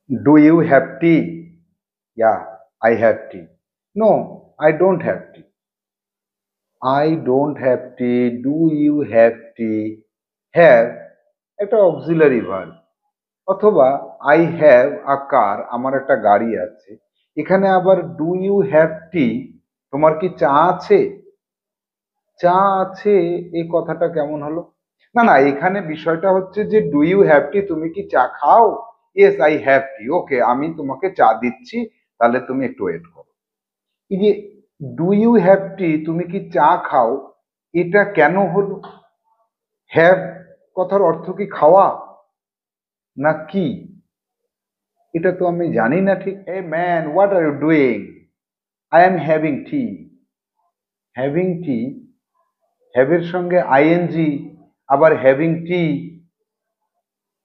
Do you have tea? Yeah, I have tea. No, I don't have tea. I don't have tea. Do you have tea? Have একটা auxiliary verb, অথবা I have আ কার, আমার একটা গাড়ি আছে। এখানে আবার do you have টি, তোমার কি চা আছে? চা আছে, এই কথাটা কেমন হলো? না না, এখানে বিষয়টা হচ্ছে যে ডু ইউ হ্যাভ টি, তুমি কি চা খাও? ইয়েস আই হ্যাভ টি, ওকে আমি তোমাকে চা দিচ্ছি, তাহলে তুমি একটু ওয়েট করো। এই যে ডু ইউ হ্যাভ টি, তুমি কি চা খাও, এটা কেন হলো? হ্যাভ কথার অর্থ কি খাওয়া না কি? এটা তো আমি জানি না ঠিক। Hey man, what are you doing? I am having tea. Having tea, হ্যাভের সঙ্গে আইএনজি, আবার হ্যাভিং টি,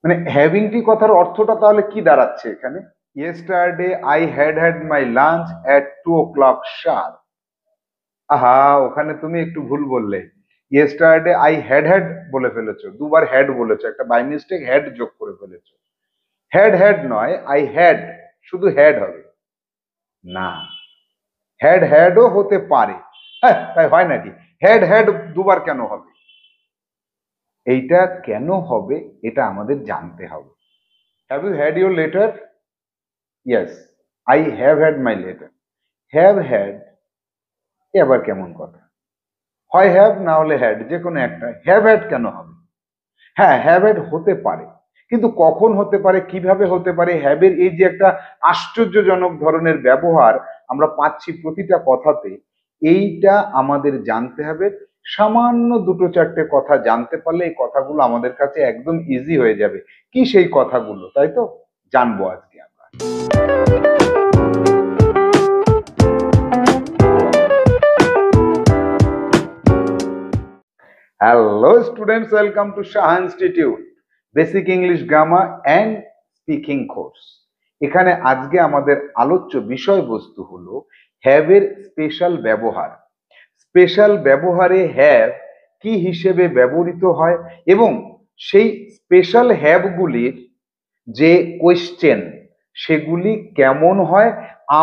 মানে হ্যাভিং টি কথার অর্থটা তাহলে কি দাঁড়াচ্ছে এখানে? Yesterday I had had my lunch at 2 o'clock sharp। আহা, ওখানে তুমি একটু ভুল বললে। ইয়েস্টারডে আই হ্যাড হ্যাড বলে ফেলেছো, দুবার হ্যাড বলেছো, একটা বাই মিস্টেক হ্যাড যোগ করে ফেলেছো। হ্যাড হ্যাড নয়, আই হ্যাড, শুধু হ্যাড হবে না। হ্যাড হ্যাডও হতে পারে। হ্যাঁ, তাই হয় নাকি? হ্যাড হ্যাড দুবার কেন হবে? এইটা কেন হবে এটা আমাদের জানতে হবে। Have you had your letter? Yes, I have had my letter. Have had এ আবার কেমন কথা? হয় হ্যাভ না হলে হ্যাড, যে কোনো একটা। হ্যাভ হ্যাড কেন হবে? হ্যাঁ, হ্যাভ হ্যাড হতে পারে, কিন্তু কখন হতে পারে, কিভাবে হতে পারে? হ্যাবের এই যে একটা আশ্চর্যজনক ধরনের ব্যবহার আমরা পাচ্ছি প্রতিটা কথাতে, এইটা আমাদের জানতে হবে। সামান্য দুটো চারটে কথা জানতে পারলে এই কথাগুলো আমাদের কাছে একদম ইজি হয়ে যাবে। কি সেই কথাগুলো, তাই তো? জানবো আজকে আমরা। Hello students, welcome to Shah institute basic English grammar and speaking course. এখানে আজকে আমাদের আলোচ্য বিষয়বস্তু হলো হ্যাভের স্পেশাল ব্যবহার। স্পেশাল ব্যবহারে হ্যাভ কি হিসেবে ব্যবহৃত হয়, এবং সেই স্পেশাল হ্যাভগুলির যে কোয়েশ্চেন, সেগুলি কেমন হয়।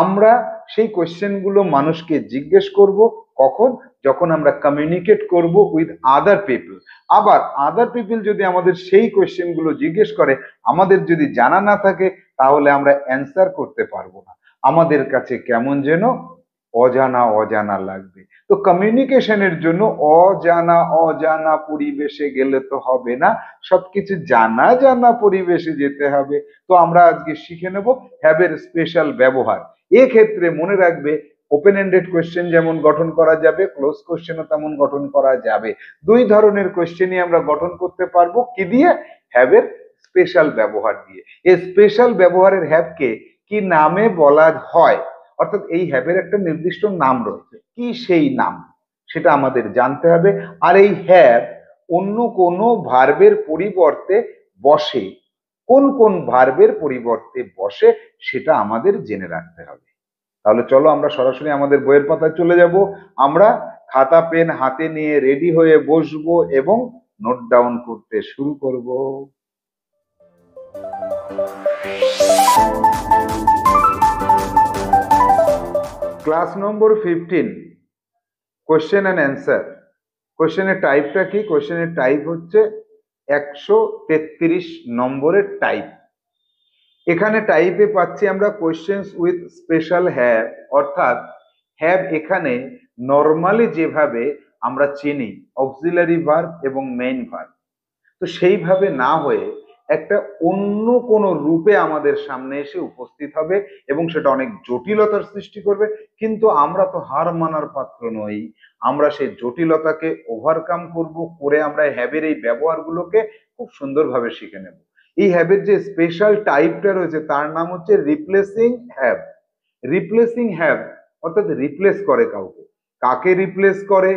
আমরা সেই কোয়েশ্চেনগুলো মানুষকে জিজ্ঞেস করব কখন? যখন আমরা কমিউনিকেট করব উইথ আদার পিপল। আবার আদার পিপল যদি আমাদের সেই কোয়েশ্চেনগুলো জিজ্ঞেস করে, আমাদের যদি জানা না থাকে, তাহলে আমরা অ্যান্সার করতে পারবো না। আমাদের কাছে কেমন যেন অজানা অজানা লাগবে। তো কমিউনিকেশনের জন্য অজানা অজানা পরিবেশে গেলে তো হবে না, সবকিছু জানা জানা পরিবেশে যেতে হবে। তো আমরা আজকে শিখে নেব হ্যাভের স্পেশাল ব্যবহার। এক্ষেত্রে মনে রাখবে, ওপেন এন্ডেড কোয়েশ্চেন যেমন গঠন করা যাবে, ক্লোজ কোয়েশ্চেনও তেমন গঠন করা যাবে। দুই ধরনের কোয়েশ্চেনই আমরা গঠন করতে পারবো, কি দিয়ে? হ্যাভের স্পেশাল ব্যবহার দিয়ে। এই স্পেশাল ব্যবহারের হ্যাভকে কি নামে বলা হয়, অর্থাৎ এই হ্যাভের একটা নির্দিষ্ট নাম রয়েছে, কি সেই নাম সেটা আমাদের জানতে হবে। আর এই হ্যাভ অন্য কোনো ভার্বের পরিবর্তে বসে, কোন কোন ভার্বের পরিবর্তে বসে, সেটা আমাদের জেনে রাখতে হবে। তাহলে চলো আমরা সরাসরি আমাদের বইয়ের পাতায় চলে যাব। আমরা খাতা পেন হাতে নিয়ে রেডি হয়ে বসবো এবং নোট ডাউন করতে শুরু করব। Class number 15, question and answer. কোয়েশ্চেনের টাইপটা কি? কোয়েশ্চেনের টাইপ হচ্ছে 133 নম্বরের টাইপ। এখানে টাইপে পাচ্ছি আমরা কোয়েশ্চেন্স উইথ স্পেশাল হ্যাভ, অর্থাৎ হ্যাভ এখানে নর্মালি যেভাবে আমরা চিনি, অক্সিলারি ভার্ব এবং মেইন ভার্ব, তো সেইভাবে না হয়ে একটা অন্য কোনো রূপে আমাদের সামনে এসে উপস্থিত হবে, এবং সেটা অনেক জটিলতার সৃষ্টি করবে। কিন্তু আমরা তো হার মানার পাত্র নই, আমরা সেই জটিলতাকে ওভারকাম করব, করে আমরা হ্যাবের এই ব্যবহারগুলোকে খুব সুন্দরভাবে শিখে নেব। এই হ্যাবের যে স্পেশাল টাইপটা রয়েছে তার নাম হচ্ছে রিপ্লেসিং হ্যাভ। রিপ্লেসিং হ্যাভ অর্থাৎ রিপ্লেস করে কাউকে। কাকে রিপ্লেস করে?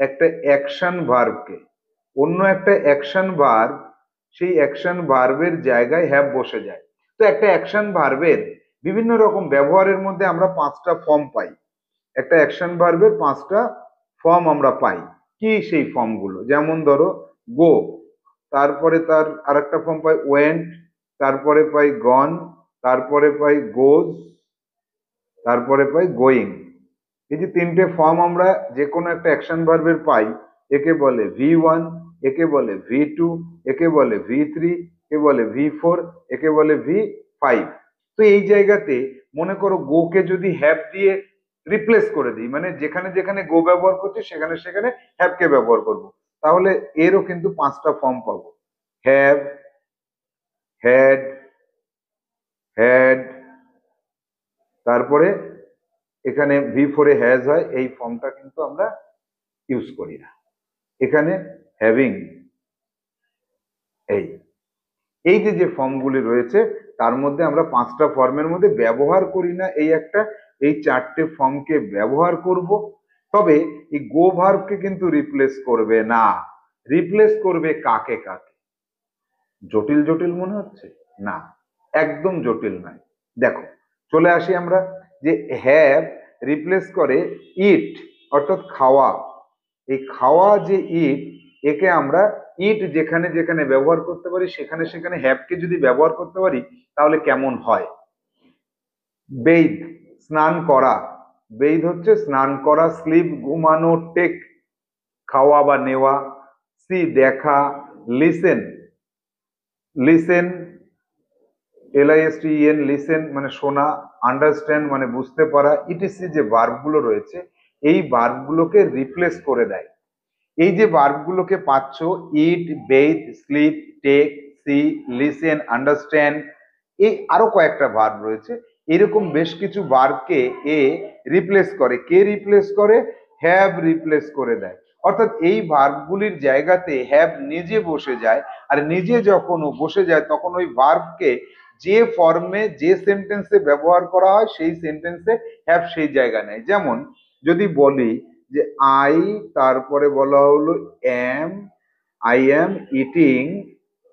একটা অ্যাকশন ভার্বকে। অন্য একটা অ্যাকশন ভার্ব, সেই অ্যাকশন ভার্বের জায়গায় হ্যাভ বসে যায়। তো একটা অ্যাকশন ভার্বের বিভিন্ন রকম ব্যবহারের মধ্যে আমরা 5টা ফর্ম পাই। একটা অ্যাকশন ভার্বের 5টা ফর্ম আমরা পাই। কি সেই ফর্মগুলো? যেমন ধরো গো, তারপরে তার আরেকটা ফর্ম পাই ওয়েন্ট, তারপরে পাই গন, তারপরে পাই গোজ, তারপরে পাই গোয়িং। এই যে তিনটে ফর্ম আমরা যে কোনো একটা অ্যাকশন ভার্বের পাই, একে বলে V1, একে বলে V2, একে বলে V3, একে বলে V4, একে বলে V5। তো এই জায়গাতে মনে করো গোকে যদি হ্যাভ দিয়ে রিপ্লেস করে দিই, মানে যেখানে যেখানে গো ব্যবহার করছি সেখানে সেখানে হ্যাভকে ব্যবহার করব, তাহলে এরও কিন্তু পাঁচটা ফর্ম পাবো। হ্যাভ, হ্যাড, হ্যাড, তারপরে এখানে V4 এ হ্যাজ হয়, এই ফর্মটা কিন্তু আমরা ইউজ করি না। এখানে হ্যাভিং, এই এই যে যে ফর্মগুলি রয়েছে তার মধ্যে আমরা পাঁচটা ফর্মের মধ্যে ব্যবহার করি না এই একটা, এই চারটে ফর্মকে ব্যবহার করব। তবে এই গো ভার্বকে কিন্তু রিপ্লেস করবে না। রিপ্লেস করবে কাকে কাকে? জটিল জটিল মনে হচ্ছে? না, একদম জটিল নয়। দেখো, চলে আসি আমরা যে হ্যাভ রিপ্লেস করে ইট, অর্থাৎ খাওয়া। এই খাওয়া যে ইট, একে আমরা ইট যেখানে যেখানে ব্যবহার করতে পারি সেখানে সেখানে হ্যাভকে যদি ব্যবহার করতে পারি তাহলে কেমন হয়? বেইদ, স্নান করা। বেইদ হচ্ছে স্নান করা। স্লিপ, ঘুমানো। টেক, খাওয়া বা নেওয়া। সি, দেখা। লিসেন, লিসেন, LISTEN, লিসেন মানে শোনা। আন্ডারস্ট্যান্ড মানে বুঝতে পারা। ইটিসি যে ভার্বগুলো রয়েছে এই ভার্বগুলোকে রিপ্লেস করে দেয়। এই যে ভার্বগুলোকে পাচ্ছ, eat, bathe, sleep, take, see, listen, understand, এই আরো কয়েকটা ভার্ব রয়েছে। এরকম বেশ কিছু ভার্বকে এ রিপ্লেস করে। কে রিপ্লেস করে? হ্যাভ রিপ্লেস করে দেয়। অর্থাৎ এই ভার্বগুলির জায়গাতে হ্যাভ নিজে বসে যায়, আর নিজে যখন ও বসে যায় তখন ওই ভার্বকে যে ফর্মে যে সেন্টেন্সে ব্যবহার করা হয় সেই সেন্টেন্সে হ্যাভ সেই জায়গা নেয়। যেমন যদি বলি যে আই, তারপরে বলা হলো am, I am eating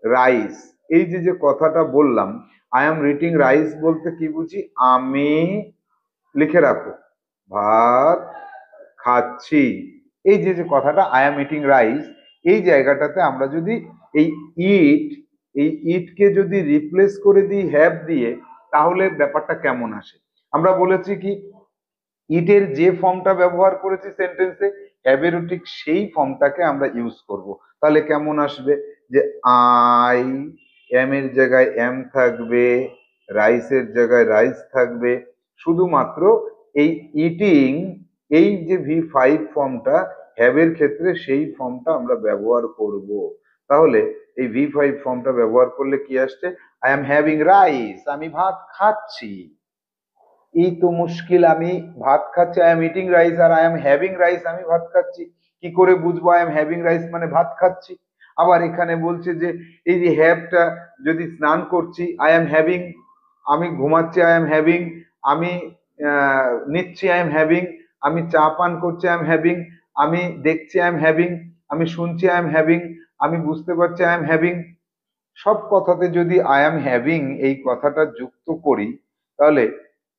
rice. এই যে যে কথাটা বললাম, আই এম ইটিং রাইস বলতে কি বুঝি? আমি, লিখে রাখো, ভাত খাচ্ছি। এই যে যে কথাটা আই এম ইটিং রাইস, এই জায়গাটাতে আমরা যদি এই ইট, এই ইটকে যদি রিপ্লেস করে দিই হ্যাভ দিয়ে, তাহলে ব্যাপারটা কেমন আসে? আমরা বলেছি কি, ইটের যে ফর্মটা ব্যবহার করেছি সেন্টেন্সে, হ্যাভেরও ঠিক সেই ফর্মটাকে আমরা ইউজ করব। তাহলে কেমন আসবে? যে আই এম এর জায়গায় এম থাকবে, রাইসের জায়গায় রাইস থাকবে। শুধুমাত্র এই ইটিং, এই যে V5 ফর্মটা হ্যাভের ক্ষেত্রে সেই ফর্মটা আমরা ব্যবহার করব। তাহলে এই V5 ফর্মটা ব্যবহার করলে কি আসছে? আই এম হ্যাভিং রাইস, আমি ভাত খাচ্ছি। এই তো মুশকিল, আমি ভাত খাচ্ছি, আই এম ইটিং রাইস, আর আই এম হ্যাভিং রাইস, আমি ভাত খাচ্ছি। কি করে বুঝবো আই এম হ্যাভিং রাইস মানে ভাত খাচ্ছি? আবার এখানে বলছে যে এই যে হ্যাভটা, যদি স্নান করছি আই এম হ্যাভিং, আমি ঘুমাচ্ছি আই এম হ্যাভিং, আমি নিচ্ছি আই এম হ্যাভিং, আমি চা পান করছি আই এম হ্যাভিং, আমি দেখছি আই এম হ্যাভিং, আমি শুনছি আই এম হ্যাভিং, আমি বুঝতে পারছি আই এম হ্যাভিং। সব কথাতে যদি আই এম হ্যাভিং এই কথাটা যুক্ত করি, তাহলে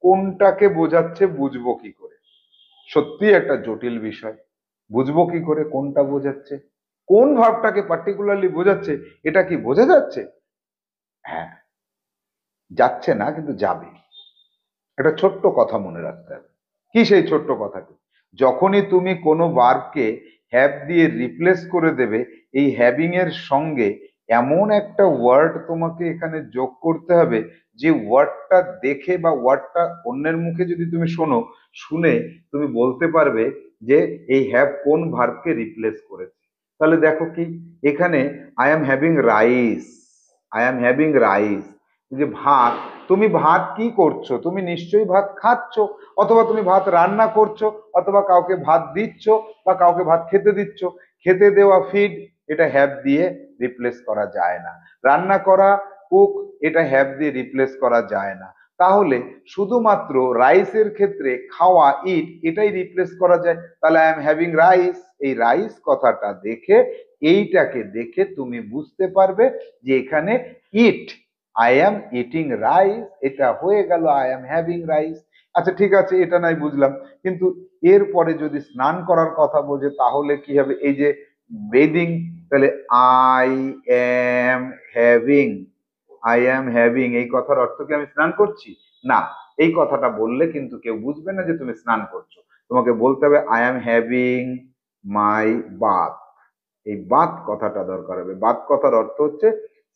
কোনটাকে বোঝাচ্ছে বুঝবো কি করে? সত্যি একটা জটিল বিষয়। বুঝবো কি করে কোনটা বোঝাচ্ছে, কোন ভাবটাকে পার্টিকুলারলি বোঝাচ্ছে? এটা কি বোঝা যাচ্ছে? হ্যাঁ, যাচ্ছে না কিন্তু যাবে। একটা ছোট্ট কথা মনে রাখতে হবে। কি সেই ছোট্ট কথাটি? যখনই তুমি কোনো ভার্বকে হ্যাভ দিয়ে রিপ্লেস করে দেবে, এই হ্যাভিং এর সঙ্গে এমন একটা ওয়ার্ড তোমাকে এখানে যোগ করতে হবে যে ওয়ার্ডটা দেখে বা ওয়ার্ডটা অন্যের মুখে যদি তুমি শোনো, শুনে তুমি বলতে পারবে যে এই হ্যাভ কোন ভার্বকে রিপ্লেস করেছে। তাহলে দেখো কি, এখানে I am having rice, I am having rice, যে ভাত, তুমি ভাত কি করছো? তুমি নিশ্চয়ই ভাত খাচ্ছ, অথবা তুমি ভাত রান্না করছো, অথবা কাউকে ভাত দিচ্ছ বা কাউকে ভাত খেতে দিচ্ছ। খেতে দেওয়া, ফিড, এটা হ্যাভ দিয়ে রিপ্লেস করা যায় না। রান্না করা, কুক, এটা হ্যাভ দিয়ে রিপ্লেস করা যায় না। তাহলে শুধুমাত্র রাইসের ক্ষেত্রে খাওয়া, ইট, এটাই রিপ্লেস করা যায়। তাহলে আই এম হ্যাভিং রাইস, এই রাইস কথাটা দেখে, এইটাকে দেখে তুমি বুঝতে পারবে যে এখানে ইট, আই এম ইটিং রাইস, এটা হয়ে গেল আই এম হ্যাভিং রাইস। আচ্ছা ঠিক আছে, এটা নাই বুঝলাম, কিন্তু এরপরে যদি স্নান করার কথা বোঝে তাহলে কি হবে? এই যে বেদিং, তাহলে I am having, I am having, এই কথার অর্থ কি আমি স্নান করছি? না, এই কথাটা বললে কিন্তু কেউ বুঝবে না যে তুমি স্নান করছো। তোমাকে বলতে হবে I am having my bath. এই বাথ কথাটা দরকার হবে। বাথ কথার অর্থ হচ্ছে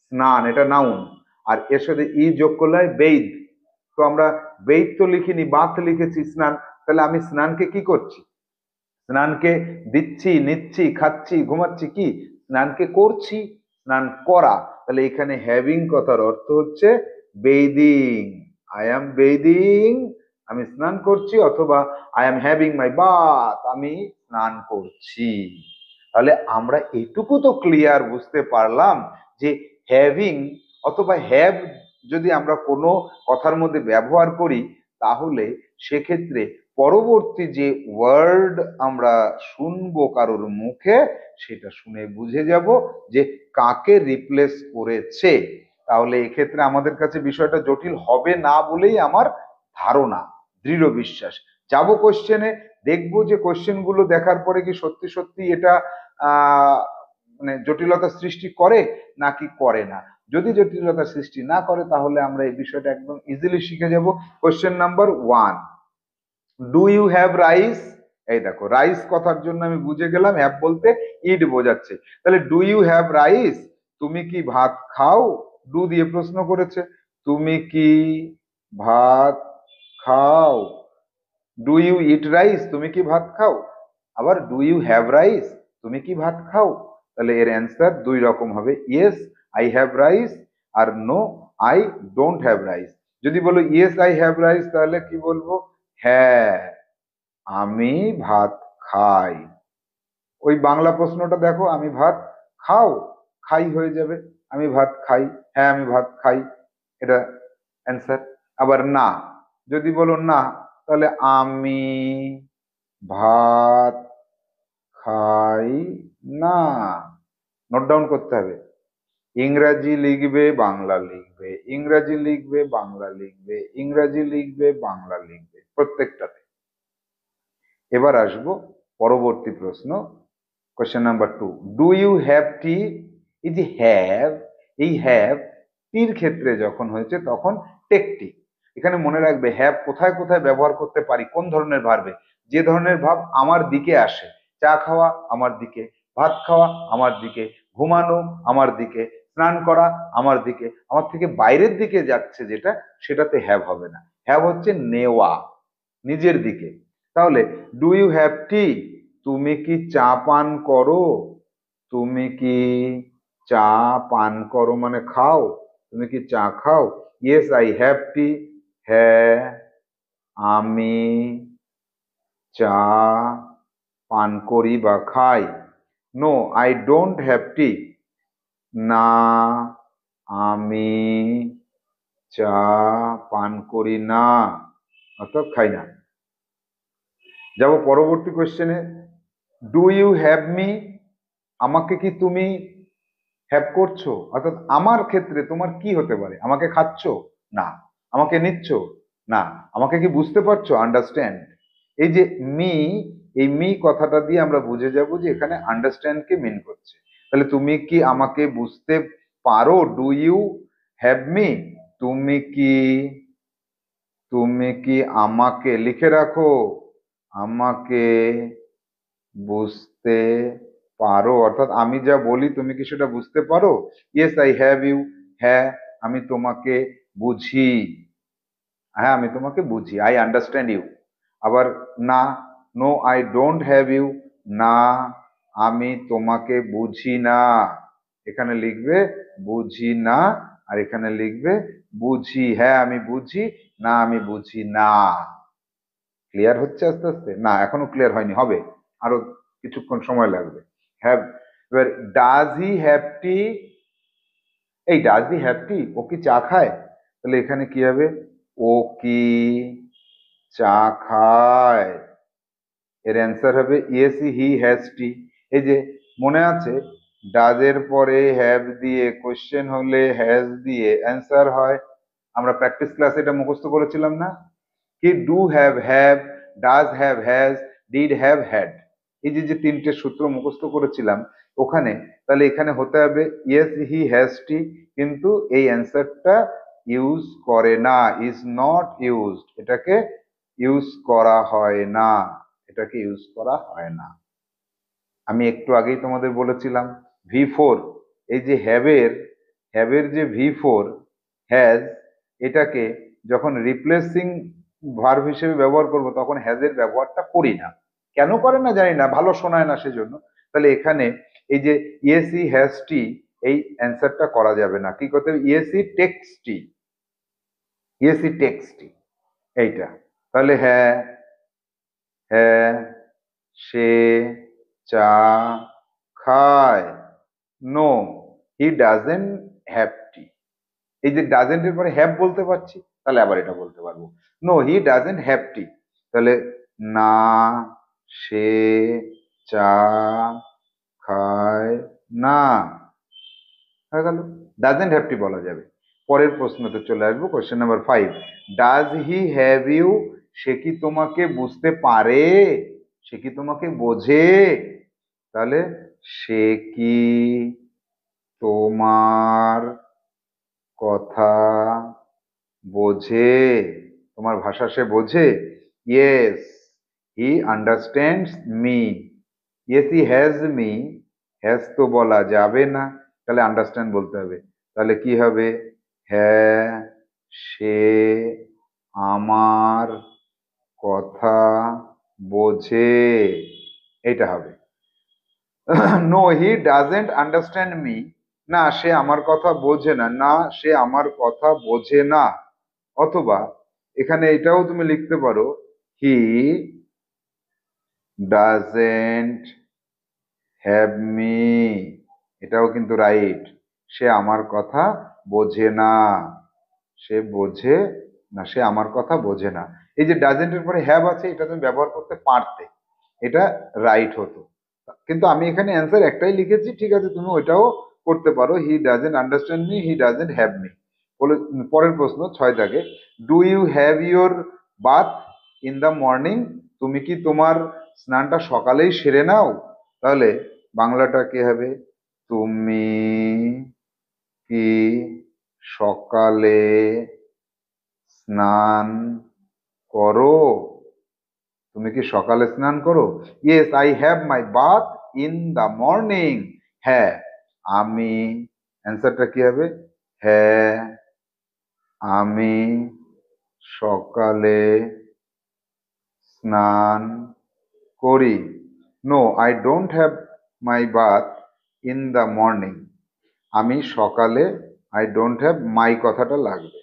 স্নান, এটা নাউন। আর এর সাথে ই যোগ করলে হয় বেইদ। তো আমরা বেইদ তো লিখিনি, বাথ লিখেছি, স্নান। তাহলে আমি স্নানকে কি করছি? স্নানকে দিচ্ছি, নিচ্ছি, খাচ্ছি, ঘুমাচ্ছি, কি? স্নানকে করছি, স্নান করা। তাহলে এখানে হ্যাভিং কথার অর্থ হচ্ছে বেইদিং। আই অ্যাম বেইদিং, আমি স্নান করছি, অথবা I am having my bath, আমি স্নান করছি। তাহলে আমরা এটুকু তো ক্লিয়ার বুঝতে পারলাম যে হ্যাভিং অথবা হ্যাভ যদি আমরা কোনো কথার মধ্যে ব্যবহার করি, তাহলে সেক্ষেত্রে পরবর্তী যে ওয়ার্ড আমরা শুনবো কারোর মুখে, সেটা শুনে বুঝে যাব যে কাকে রিপ্লেস করেছে। তাহলে এক্ষেত্রে আমাদের কাছে বিষয়টা জটিল হবে না বলেই আমার ধারণা, দৃঢ় বিশ্বাস। যাব কোশ্চেনে, দেখবো যে কোশ্চেন গুলো দেখার পরে কি সত্যি সত্যি এটা আহ মানে জটিলতা সৃষ্টি করে নাকি করে না। যদি জটিলতা সৃষ্টি না করে, তাহলে আমরা এই বিষয়টা একদম ইজিলি শিখে যাব। Question number 1, do you have rice? এই দেখো, রাইস কথার জন্য আমি বুঝে গেলাম হ্যাভ বলতে ইট বোঝাচ্ছে। তাহলে ডু ইউ হ্যাভ রাইস, তুমি কি ভাত খাও? ডু দিয়ে প্রশ্ন করেছে, তুমি কি ভাত খাও? ডু ইউ ইট রাইস, তুমি কি ভাত খাও? আবার ডু ইউ হ্যাভ রাইস, তুমি কি ভাত খাও? তাহলে এর অ্যান্সার দুই রকম হবে, ইয়েস আই হ্যাভ রাইস, আর no I don't have rice. যদি বলো ইয়েস আই হ্যাভ রাইস, তাহলে কি বলবো? হ্যাঁ, আমি ভাত খাই। ওই বাংলা প্রশ্নটা দেখো, আমি ভাত খাও, খাই হয়ে যাবে, আমি ভাত খাই, হ্যাঁ আমি ভাত খাই, এটা অ্যান্সার। আবার না, যদি বলো না, তাহলে আমি ভাত খাই না। নোট ডাউন করতে হবে, ইংরাজি লিখবে, বাংলা লিখবে, ইংরাজি লিখবে, বাংলা লিখবে, ইংরাজি লিখবে, বাংলা লিখবে, প্রত্যেকটাতে। এবার আসবো পরবর্তী প্রশ্ন, question number 2, do you have tea? এই যে হ্যাভ, এই হ্যাভ টির ক্ষেত্রে যখন হয়েছে তখন টেকটি। এখানে মনে রাখবে হ্যাভ কোথায় কোথায় ব্যবহার করতে পারি, কোন ধরনের ভার্বে? যে ধরনের ভাব আমার দিকে আসে, চা খাওয়া আমার দিকে, ভাত খাওয়া আমার দিকে, ঘুমানো আমার দিকে, স্নান করা আমার দিকে, আমার থেকে বাইরের দিকে যাচ্ছে যেটা, সেটাতে হ্যাভ হবে না। হ্যাভ হচ্ছে নেওয়া, নিজের দিকে। তাহলে ডু ইউ হ্যাভ টি, তুমি কি চা পান করো? তুমি কি চা পান করো মানে খাও, তুমি কি চা খাও? ইয়েস আই হ্যাভ টি, হ্যাঁ আমি চা পান করি বা খাই। No I don't have tea, না আমি চা পান করি না, অর্থাৎ খাই না। যাব পরবর্তী কোশ্চেনে, ডু ইউ হ্যাভ মি, আমাকে কি তুমি হ্যাভ করছো? অর্থাৎ আমার ক্ষেত্রে তোমার কি হতে পারে? আমাকে খাচ্ছো? না। আমাকে নিচ্ছ? না। আমাকে কি বুঝতে পারছো? আন্ডারস্ট্যান্ড। এই যে মি, এই মি কথাটা দিয়ে আমরা বুঝে যাব যে এখানে আন্ডারস্ট্যান্ড কে মিন করছে। তাহলে তুমি কি আমাকে বুঝতে পারো? ডু ইউ হ্যাভ মি, তুমি কি, তুমি কি আমাকে, লিখে রাখো, আমাকে বুঝতে পারো, অর্থাৎ আমি যা বলি তুমি কি সেটা বুঝতে পারো? ইয়েস আই হ্যাভ ইউ, হ্যাঁ আমি তোমাকে বুঝি, হ্যাঁ আমি তোমাকে বুঝি, আই আন্ডারস্ট্যান্ড ইউ। আবার না, no I don't have you, না আমি তোমাকে বুঝি না। এখানে লিখবে বুঝি না, আর এখানে লিখবে বুঝি, হ্যাঁ আমি বুঝি, না আমি বুঝি না। ক্লিয়ার হচ্ছে আস্তে আস্তে? না এখনো ক্লিয়ার হয়নি, হবে, আরো কিছুক্ষণ সময় লাগবে। হ্যাভ, এবার ডাজ হি হ্যাভ টি, এই ডাজ হি হ্যাভ টি, ও কি চা খায়? তাহলে এখানে কি হবে, ও কি চা খায়? এর অ্যান্সার হবে ইয়েস হি হ্যাজ টি। এই যে মনে আছে, ডাজের পরে হ্যাভ দিয়ে কোশ্চেন হলে হ্যাজ দিয়ে অ্যান্সার হয়। আমরা প্র্যাকটিস ক্লাসে এটা মুখস্থ করেছিলাম না? কি do have have, does have has, did have had, এই যে যে তিনটে সূত্র মুখস্থ করেছিলাম, ওখানে, তাহলে এখানে হতে হবে ইয়েস হি হ্যাজ টি, কিন্তু এই অ্যান্সারটা ইউজ করে না, ইজ নট ইউজড, এটাকে ইউজ করা হয় না, এটাকে ইউজ করা হয় না। আমি একটু আগেই তোমাদের বলেছিলাম V4, এই যে হ্যাভের যে V4 হ্যাজ, এটাকে যখন রিপ্লেসিং ভার্ব হিসেবে ব্যবহার করব তখন হ্যাজের ব্যবহারটা করি না। কেন করে না জানি না, ভালো শোনায় না সেজন্য। তাহলে এখানে এই যে ইয়েসি হ্যাজ টি, এই অ্যান্সারটা করা যাবে না। কি করতে হবে, yes he takes tea, yes he takes tea, এইটা। তাহলে হ্যাঁ, হ্যাঁ সে চা খায়। No he doesn't have tea, এই যে ডাজেন্ট এর পরে হ্যাভ বলতে পারছি, তাহলে আবার এটা বলতে পারবো, no he doesn't have tea. তাহলে না সে চা খায় না, হয়ে গেল। ডাজেন্ট হ্যাভ টি বলা যাবে। পরের প্রশ্নতে চলে আসবো, question number 5। Does he have you, সে কি তোমাকে বুঝতে পারে, সে কি তোমাকে বোঝে। তাহলে সে কি তোমার কথা বোঝে, তোমার ভাষা সে বোঝে। Yes he understands me, yes he has me, has তো বলা যাবে না, তাহলে আন্ডারস্ট্যান্ড বলতে হবে। তাহলে কি হবে, হ্যাঁ সে আমার কথা বোঝে, এটা হবে। No he doesn't understand me, না সে আমার কথা বোঝে না, না সে আমার কথা বোঝে না। অথবা এখানে এটাও তুমি লিখতে পারো, হি ডাজেন্ট হ্যাভ মি, এটাও কিন্তু রাইট, সে আমার কথা বোঝে না, সে বোঝে না, সে আমার কথা বোঝে না। এই যে ডাজেন্টের পরে হ্যাভ আছে, এটা তুমি ব্যবহার করতে পারতে, এটা রাইট হতো, কিন্তু আমি এখানে অ্যান্সার একটাই লিখেছি, ঠিক আছে তুমি ওইটাও করতে পারো, he doesn't understand me, he doesn't have me. পরের প্রশ্ন 6 দাগে, do you have your bath in the morning, তুমি কি তোমার স্নানটা সকালেই সেরে নাও। তাহলে বাংলাটা কি হবে, তুমি কি সকালে স্নান করো, তুমি কি সকালে স্নান করো। Yes I have my bath in the morning, হ্যাঁ আমি, অ্যান্সারটা কি হবে, হ্যাঁ আমি সকালে স্নান করি। No I don't have my bath in the morning, আমি সকালে, আই ডোন্ট হ্যাভ মাই কথাটা লাগবে।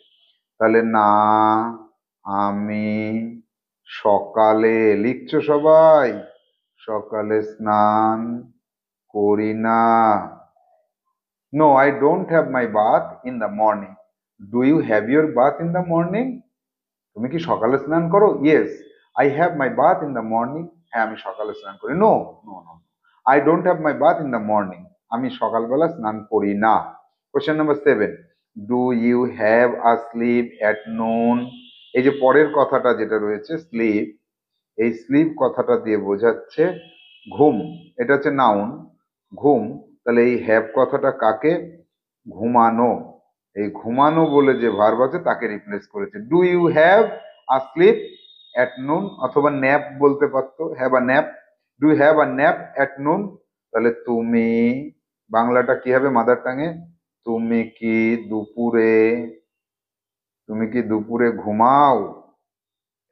তাহলে না আমি সকালে, লিখছো সবাই, সকালে স্নান করি না। No I don't have my bath in the morning, do you have your bath in the morning, তুমি কি সকালে স্নান করো। Yes I have my bath in the morning, হ্যাঁ আমি সকালে স্নান করি। No no no I don't have my bath in the morning, আমি সকালবেলা স্নান করি না। Question number 7, do you have a sleep at noon, এই যে পরের কথাটা যেটা রয়েছে স্লিপ, এই স্লিপ কথাটা দিয়ে বোঝাচ্ছে ঘুম, এটা হচ্ছে নাউন, ঘুম। তাহলে এই হ্যাভ কথাটা কাকে, ঘুমানো, এই ঘুমানো বলে যে ভার্ব আছে তাকে রিপ্লেস করেছে। Do you have a sleep at noon, অথবা ন্যাপ বলতে পারতো, have a nap, do you have a nap at noon. তাহলে তুমি, বাংলাটা কি হবে মাদার টাঙে, তুমি কি দুপুরে, তুমি কি দুপুরে ঘুমাও,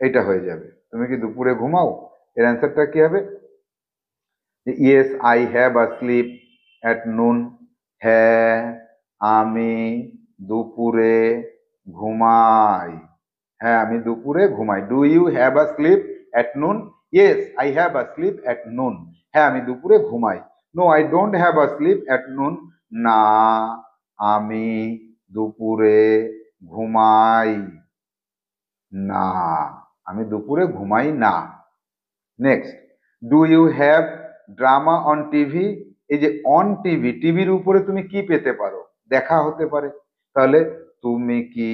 এটা হয়ে যাবে, তুমি কি দুপুরে ঘুমাও। এর অ্যান্সারটা কি হবে, yes I have a sleep at noon, হ্যাঁ আমি দুপুরে ঘুমাই, হ্যাঁ আমি দুপুরে ঘুমাই। Do you have a sleep at noon, yes I have a sleep at noon, হ্যাঁ আমি দুপুরে ঘুমাই। No I don't have a sleep at noon, না আমি দুপুরে ঘুমাই না, আমি দুপুরে ঘুমাই না। Next, do you have drama on TV, এই যে অন টিভি, টিভির উপরে তুমি কি পেতে পারো, দেখা হতে পারে। তাহলে তুমি কি,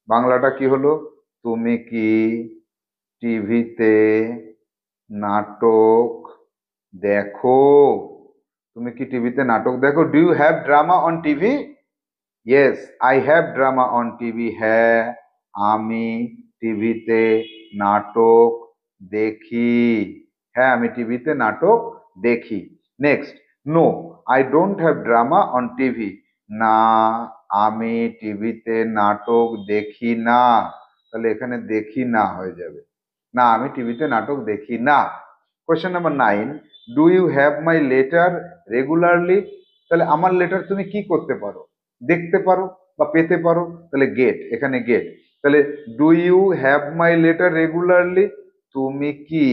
বাংলাটা কি হলো, তুমি কি টিভিতে নাটক দেখো, তুমি কি টিভিতে নাটক দেখো? Do you have drama on TV? Yes, I have drama on TV. হ্যাঁ, আমি টিভিতে নাটক দেখি। হ্যাঁ, আমি টিভিতে নাটক দেখি। Next, no I don't have drama on TV. না, আমি টিভিতে নাটক দেখি না। তাহলে এখানে দেখি না হয়ে যাবে। না, আমি টিভিতে নাটক দেখি না। Question number 9, do you have my letter regularly? তাহলে আমার লেটার তুমি কি করতে পারো? দেখতে পারো বা পেতে পারো। তাহলে গেট, এখানে গেট। তাহলে do you have my letter regularly? তুমি কি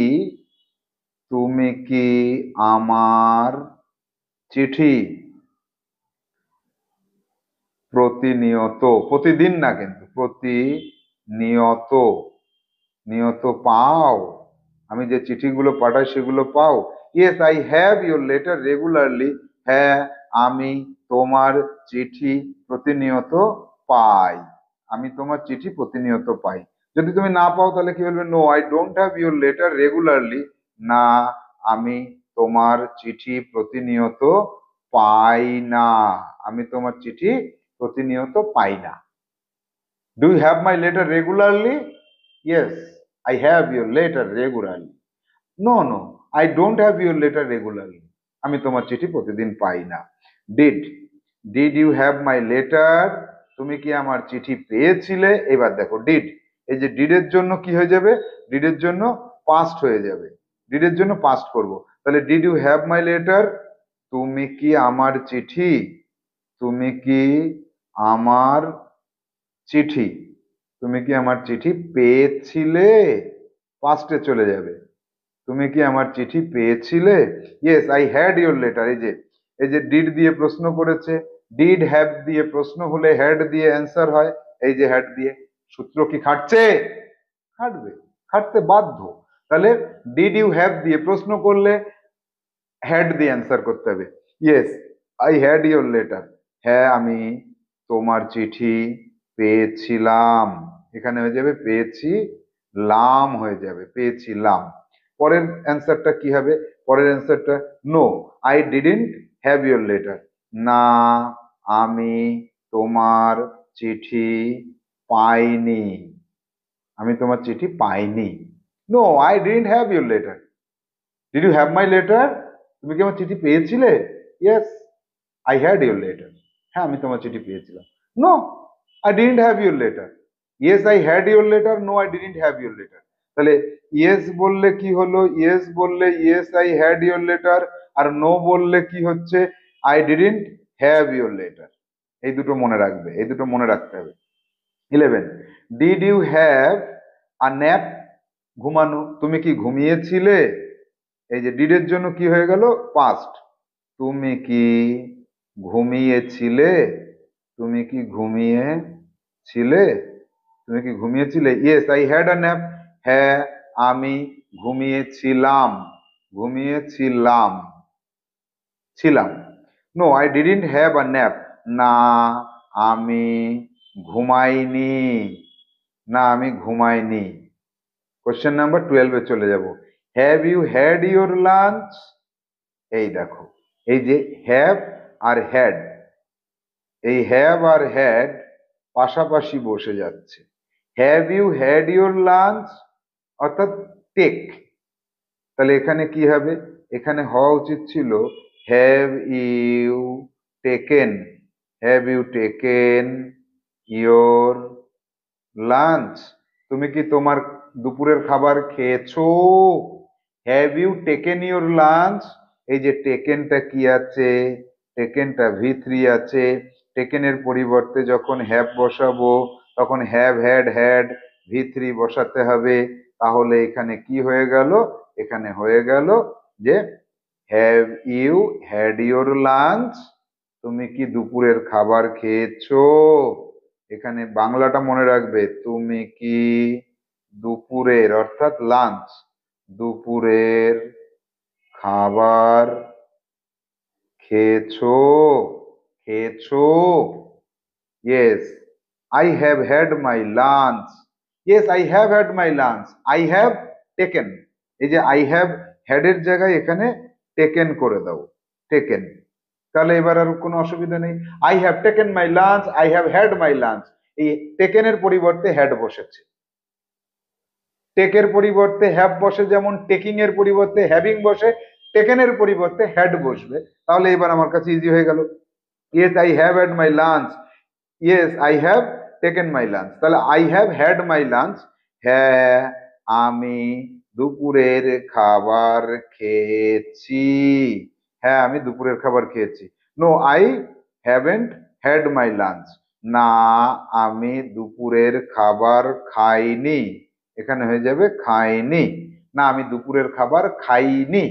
তুমি কি আমার চিঠি প্রতিনিয়ত, প্রতিদিন না কিন্তু, প্রতিনিয়ত নিয়ত পাও? আমি যে চিঠিগুলো পাঠাই সেগুলো পাও? Yes, I have your letter regularly. হ্যাঁ, আমি তোমার চিঠি প্রতিনিয়ত পাই। আমি তোমার চিঠি প্রতিনিয়ত পাই। যদি তুমি না পাও তাহলে কি বলবে? No I don't have your letter regularly. না, আমি তোমার চিঠি প্রতিনিয়ত পাই না। আমি তোমার চিঠি প্রতিনিয়ত পাই না। Do you have my letter regularly? Yes, I have your letter regularly. No, no, I don't have your letter regularly. আমি তোমার চিঠি প্রতিদিন পাই না। Did, did you have my letter? তুমি কি আমার চিঠি পেয়েছিলে? এবার দেখো ডিড, এই যে ডিড এর জন্য কি হয়ে যাবে? ডিড এর জন্য পাস্ট হয়ে যাবে। ডিড এর জন্য পাস্ট করব। তাহলে did you have my letter? তুমি কি আমার চিঠি, তুমি কি আমার চিঠি, তুমি কি আমার চিঠি পেয়েছিলে? পাস্টে চলে যাবে। তুমি কি আমার চিঠি পেয়েছিলে? Yes, I had your letter. এই যে ডিড দিয়ে প্রশ্ন করেছে, ডিড হ্যাভ দিয়ে প্রশ্ন হলে হ্যাড দিয়ে অ্যান্সার হয়। এই যে হ্যাড দিয়ে, সূত্র কি খাটছে? খাটবে, খাটতে বাধ্য। তাহলে ডিড ইউ হ্যাভ দিয়ে প্রশ্ন করলে হ্যাড দিয়ে অ্যান্সার করতে হবে। Yes, I had your letter. হ্যাঁ, আমি তোমার চিঠি পেয়েছিলাম। এখানে হয়ে যাবে পেয়েছিলাম, হয়ে যাবে পেয়েছিলাম। পরের অ্যান্সারটা কি হবে? পরের অ্যান্সারটা no I didn't have your letter. না, আমি তোমার চিঠি পাইনি। আমি তোমার চিঠি পাইনি। No I didn't have your letter. Did you have my letter? তুমি কি আমার চিঠি পেয়েছিলে? Yes, I had your letter. হ্যাঁ, আমি তোমার চিঠি পেয়েছিলাম। No I didn't have your letter. Yes, I had your letter. No I didn't have your letter. তাহলে ইয়েস বললে কি হলো? ইয়েস বললে yes I had your letter. আর নো বললে কি হচ্ছে? I didn't have your letter. এই দুটো মনে রাখবে, এই দুটো মনে রাখতে হবে। 11, did you have a nap? ঘুমানো। তুমি কি ঘুমিয়েছিলে? এই যে ডিডের জন্য কি হয়ে গেল? পাস্ট। তুমি কি ঘুমিয়েছিলে? তুমি কি ঘুমিয়েছিলে? তুমি কি ঘুমিয়েছিলে? Yes, I had a nap. হ্যাঁ, আমি ঘুমিয়েছিলাম। ঘুমিয়েছিলাম, ছিলাম। No I didn't have a nap. না, আমি ঘুমাইনি। না, আমি ঘুমাইনি। কোশ্চেন নাম্বার 12-এ চলে যাব। Have you had your lunch? এই দেখো, এই যে হ্যাভ আর হ্যাড, এই হ্যাভ আর হ্যাড পাশাপাশি বসে যাচ্ছে। Have you had your lunch অর্থাৎ টেক। তাহলে এখানে কি হবে? এখানে হওয়া উচিত ছিল have you taken. Have you taken your lunch? তুমি কি তোমার দুপুরের খাবার খেয়েছো? Have you taken your lunch? এই যে টেকেনটা কি আছে? টেকেনটা ভি3 আছে। টেকেনের পরিবর্তে যখন হ্যাভ বসাবো তখন হ্যাভ হ্যাড হ্যাড ভি3 বসাতে হবে। তাহলে এখানে কি হয়ে গেল? এখানে হয়ে গেল যে have you had your lunch? তুমি কি দুপুরের খাবার খেয়েছো? এখানে বাংলাটা মনে রাখবে, তুমি কি দুপুরের অর্থাৎ লাঞ্চ, দুপুরের খাবার খেয়েছো? খেয়েছো? Yes, I have had my lunch. Yes, I have had my lunch. I have taken. এই যে আই হ্যাভ হ্যাড এর জায়গায় এখানে টেকেন করে দাও। টেকেন। তাহলে এবার আর কোনো অসুবিধা নেই। I have taken my lunch, I have had my lunch. এই টেকেনের পরিবর্তে হ্যাড বসেছে। টেকের পরিবর্তে হ্যাভ বসে, যেমন টেকিং এর পরিবর্তে হ্যাভিং বসে, টেকেনের পরিবর্তে হ্যাড বসবে। তাহলে এবার আমার কাছে ইজি হয়ে গেল। Yes I have had my lunch, yes I have taken my lunch. তাহলে I have had my lunch, হ্যাঁ আমি দুপুরের খাবার খেয়েছি। হ্যাঁ আমি দুপুরের খাবার খেয়েছি। No I haven't had my lunch, না আমি দুপুরের খাবার খাইনি। এখানে হয়ে যাবে খাইনি, না আমি দুপুরের খাবার খাইনি।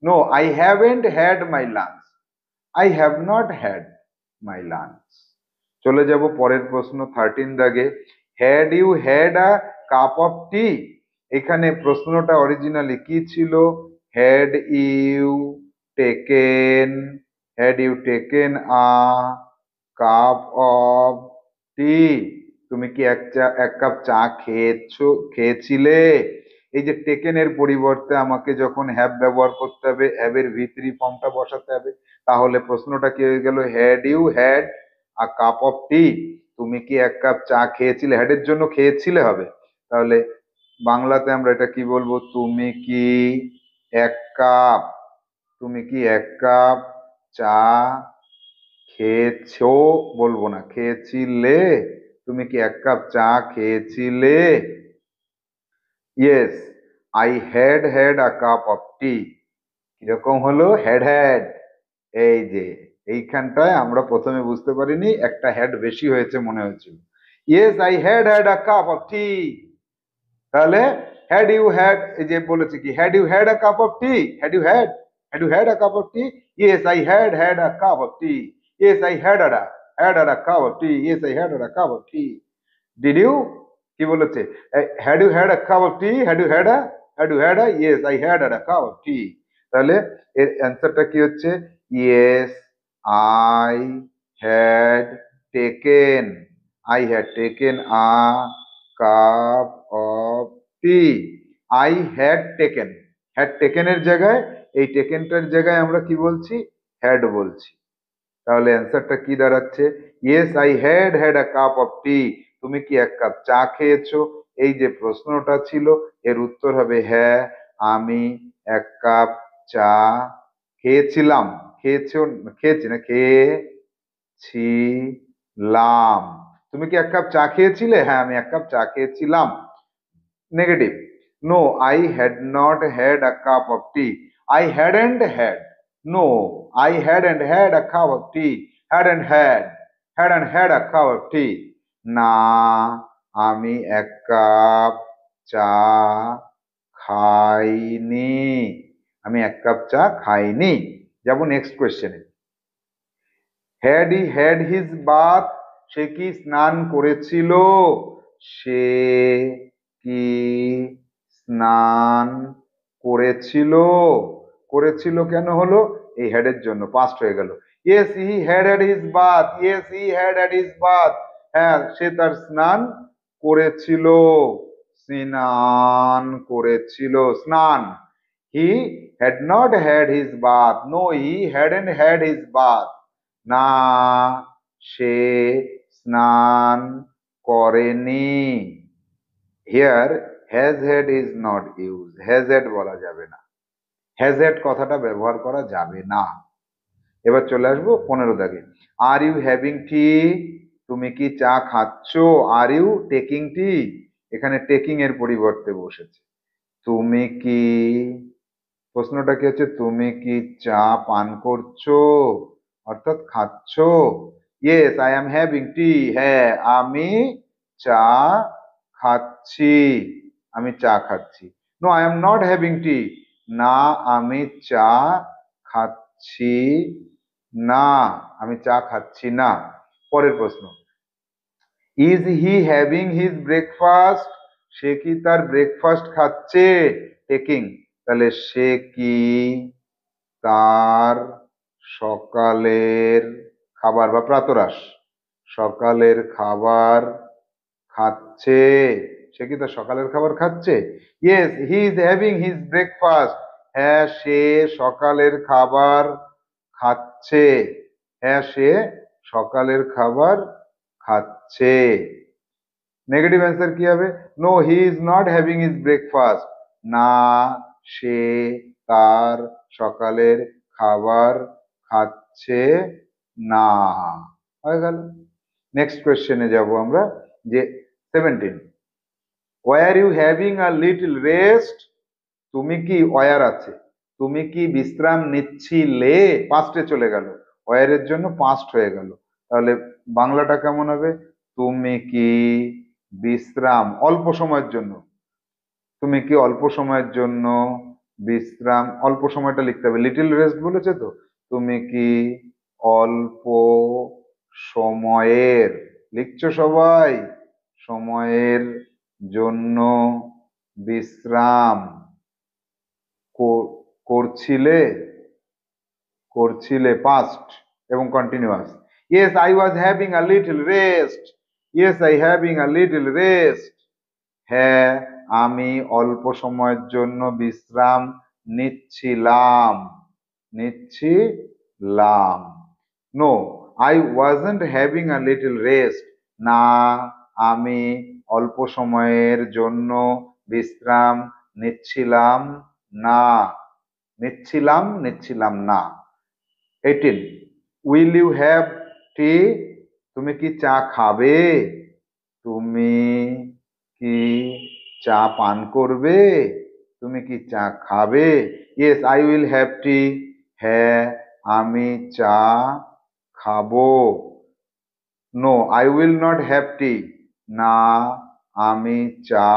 No I haven't had my lunch, I have not had my lunch. চলে যাব পরের প্রশ্ন 13 দাগে। Had you had a cup of tea? এখানে প্রশ্নটা অরিজিনালি কি ছিল? Had you taken, had you taken a cup of tea? তুমি কি এক কাপ চা খেয়েছিলে? এই যে টেকেন এর পরিবর্তে আমাকে যখন হ্যাভ ব্যবহার করতে হবে, হ্যাভ এর ভিতরি ফর্মটা বসাতে হবে। তাহলে প্রশ্নটা কি হয়ে গেল? Had you had a cup of tea? তুমি কি এক কাপ চা খেয়েছিলে? হ্যাড এর জন্য খেয়েছিলে হবে। তাহলে বাংলাতে আমরা এটা কি বলবো? তুমি কি এক কাপ, তুমি কি এক কাপ চা খেয়েছো বলবো না, খেয়েছিলে। তুমি কি এক কাপ চা খেয়েছিলে? Yes I had had a cup of tea. কিরকম হলো? Had had. এই যে এইখানটায় আমরা প্রথমে বুঝতে পারিনি, একটা হ্যাড বেশি হয়েছে মনে হচ্ছিল। Yes I had had a cup of tea. তাহলে হ্যাড ইউ হ্যাড, এই যে বলেছে কি, had you had a cup of tea? Had you had a cup of tea? Yes I had had a cup of tea. Yes I had a cup of tea. Yes I had a cup of tea. Did you, কি বলেছে? Had you had a cup of tea? Had you had a yes I had a cup of tea. তাহলে এর অ্যান্সারটা কি হচ্ছে? Yes I had taken, I had taken a cup of tea. I had taken, had টেকেনের জায়গায়, এই টেকেনটার জায়গায় আমরা কি বলছি? হ্যাড বলছি। তাহলে অ্যান্সারটা কি দাঁড়াচ্ছে? Yes I had had a cup of tea. তুমি কি এক কাপ চা খেয়েছো? এই যে প্রশ্নটা ছিল, এর উত্তর হবে হ্যাঁ আমি এক কাপ চা খেয়েছিলাম। খেয়েছো, খেয়েছি না, খেয়েছিলাম। তুমি কি এক কাপ চা খেয়েছিলে? হ্যাঁ আমি এক কাপ চা খেয়েছিলাম। Negative. No I had not had a cup of tea. I hadn't had, no I hadn't had a cup of tea. Hadn't had, hadn't had a cup of tea. না আমি এক cup চা খাইনি, আমি এক cup চা খাইনি। যাবো নেক্সট কোয়েশ্চেনে। Had he had his bath? সে কি স্নান করেছিল? সে কি স্নান করেছিল? করেছিল কেন হলো? এই হ্যাডের জন্য, পাস্ট হয়ে গেল। Yes he had had his bath, yes he had had his bath. হ্যাঁ সে তার স্নান করেছিল, স্নান করেছিল, স্নান। He had not had his bath, no he hadn't had his bath. না সে স্নান করেনি। Here has had is not use, has had বলা যাবে না, হ্যাজ হ্যাড কথাটা ব্যবহার করা যাবে না। এবার চলে আসবো 15 দাগে। Are you having tea? তুমি কি চা খাচ্ছ? Are you taking tea? এখানে টেকিং এর পরিবর্তে বসেছে। তুমি কি, প্রশ্নটা কি হচ্ছে? তুমি কি চা পান করছো অর্থাৎ খাচ্ছো? Yes I am having tea, হ্যাঁ আমি চা খাচ্ছি, আমি চা খাচ্ছি। No I am not having tea, না আমি চা খাচ্ছি না, আমি চা খাচ্ছি না। পরের প্রশ্ন, is he having his breakfast? সে কি তার ব্রেকফাস্ট খাচ্ছে? টেকিং। তাহলে সে কি তার সকালের খাবার বা প্রাতরাশ, সকালের খাবার খাচ্ছে? সে কি তার সকালের খাবার খাচ্ছে? Yes he is having his breakfast, হ্যাঁ সে সকালের খাবার খাচ্ছে। হ্যাঁ, সে সকালের খাবার খাচ্ছে। নেগেটিভ অ্যান্সার কি হবে? No, he is not having his breakfast. না, সে তার সকালের খাবার খাচ্ছে না। হয়ে গেল। নেক্সট কোয়েশ্চেনে যাব আমরা, যে 17, were you having a little rest. তুমি কি, ওয়ার আছে, তুমি কি বিশ্রাম নিচ্ছিলে, পাস্টে চলে গেল, ওয়ারের জন্য পাস্ট হয়ে গেল, তাহলে বাংলাটা কেমন হবে? তুমি কি বিশ্রাম, অল্প সময়ের জন্য, তুমি কি অল্প সময়ের জন্য বিশ্রাম, অল্প সময়টা লিখতে হবে, লিটল রেস্ট বলেছে তো, তুমি কি অল্প সময়ের, লিখছো সবাই, সময়ের জন্য বিশ্রাম করছিলে, করছিলে, পাস্ট এবং continuous. Yes I was having a little rest. Yes I having a little rest. হ্যাঁ, আমি অল্প সময়ের জন্য বিশ্রাম নিচ্ছিলাম, নিচ্ছিলাম। No, I wasn't having a little rest. না, আমি অল্প সময়ের জন্য বিশ্রাম নিচ্ছিলাম না, নিচ্ছিলাম না। 18, উইল ইউ হ্যাভ টি। তুমি কি চা খাবে, তুমি কি চা পান করবে, তুমি কি চা খাবে? Yes I will have tea. হ্যাঁ, আমি চা খাবো। No, I will not have tea. না, আমি চা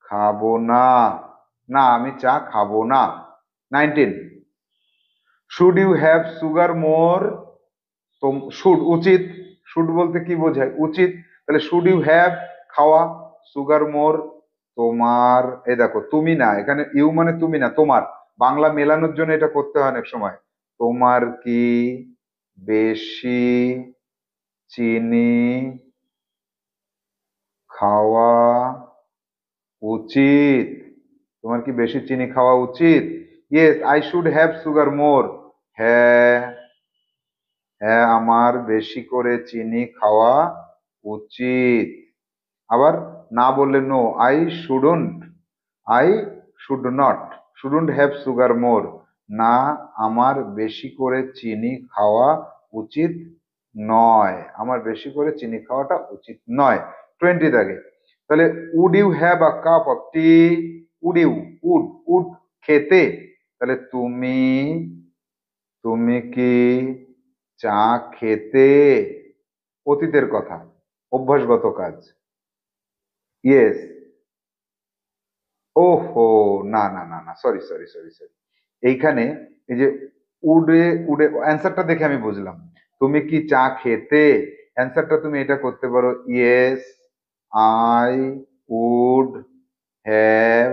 খাবো না, না আমি চা খাবো না। 19, শুড ইউ হ্যাভ সুগার মোর। তো শুড, উচিত, শুড বলতে কি বোঝায়? উচিত। তাহলে শুড ইউ হ্যাভ খাওয়া, সুগার মোর তোমার, এই দেখো তুমি না, এখানে ইউ মানে তুমি না, তোমার, বাংলা মেলানোর জন্য এটা করতে হয় অনেক সময়। তোমার কি বেশি চিনি খাওয়া উচিত, তোমার কি বেশি চিনি খাওয়া উচিত? Yes I should have sugar more. হ্যাঁ, হ্যাঁ আমার বেশি করে চিনি খাওয়া উচিত। আবার না বললে no, I shouldn't, I should not, shouldn't have sugar more. না, আমার বেশি করে চিনি খাওয়া উচিত নয়, আমার বেশি করে চিনি খাওয়াটা উচিত নয়। 20 থাকে, তাহলে would you have a cup of tea. Would you, would, would খেতে, তাহলে তুমি, তুমি কি চা খেতে, অতীতের কথা, অভ্যাসগত কাজ। ইয়েস, ওহো, না না না না, সরি সরি সরি সরি, এইখানে এই যে উডে, উডে অ্যান্সারটা দেখে আমি বুঝলাম, তুমি কি চা খেতে, অ্যান্সারটা তুমি এটা করতে পারো, yes I would have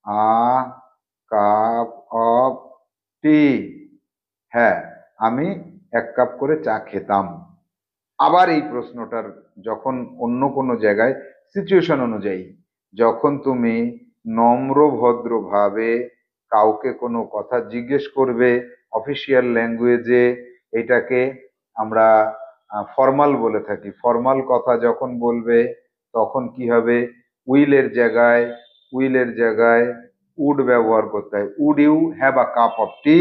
a cup of tea. হ্যাঁ, আমি 1 কাপ করে চা খেতাম। আবার এই প্রশ্নটার যখন অন্য কোনো জায়গায় সিচুয়েশন অনুযায়ী, যখন তুমি নম্র ভদ্রভাবে কাউকে কোনো কথা জিজ্ঞেস করবে অফিসিয়াল ল্যাঙ্গুয়েজে, এটাকে আমরা ফর্মাল বলে থাকি, ফর্মাল কথা যখন বলবে তখন কি হবে? উইলের জায়গায়, উইলের জায়গায় উড ব্যবহার করতে হয়। Would you have a cup of tea,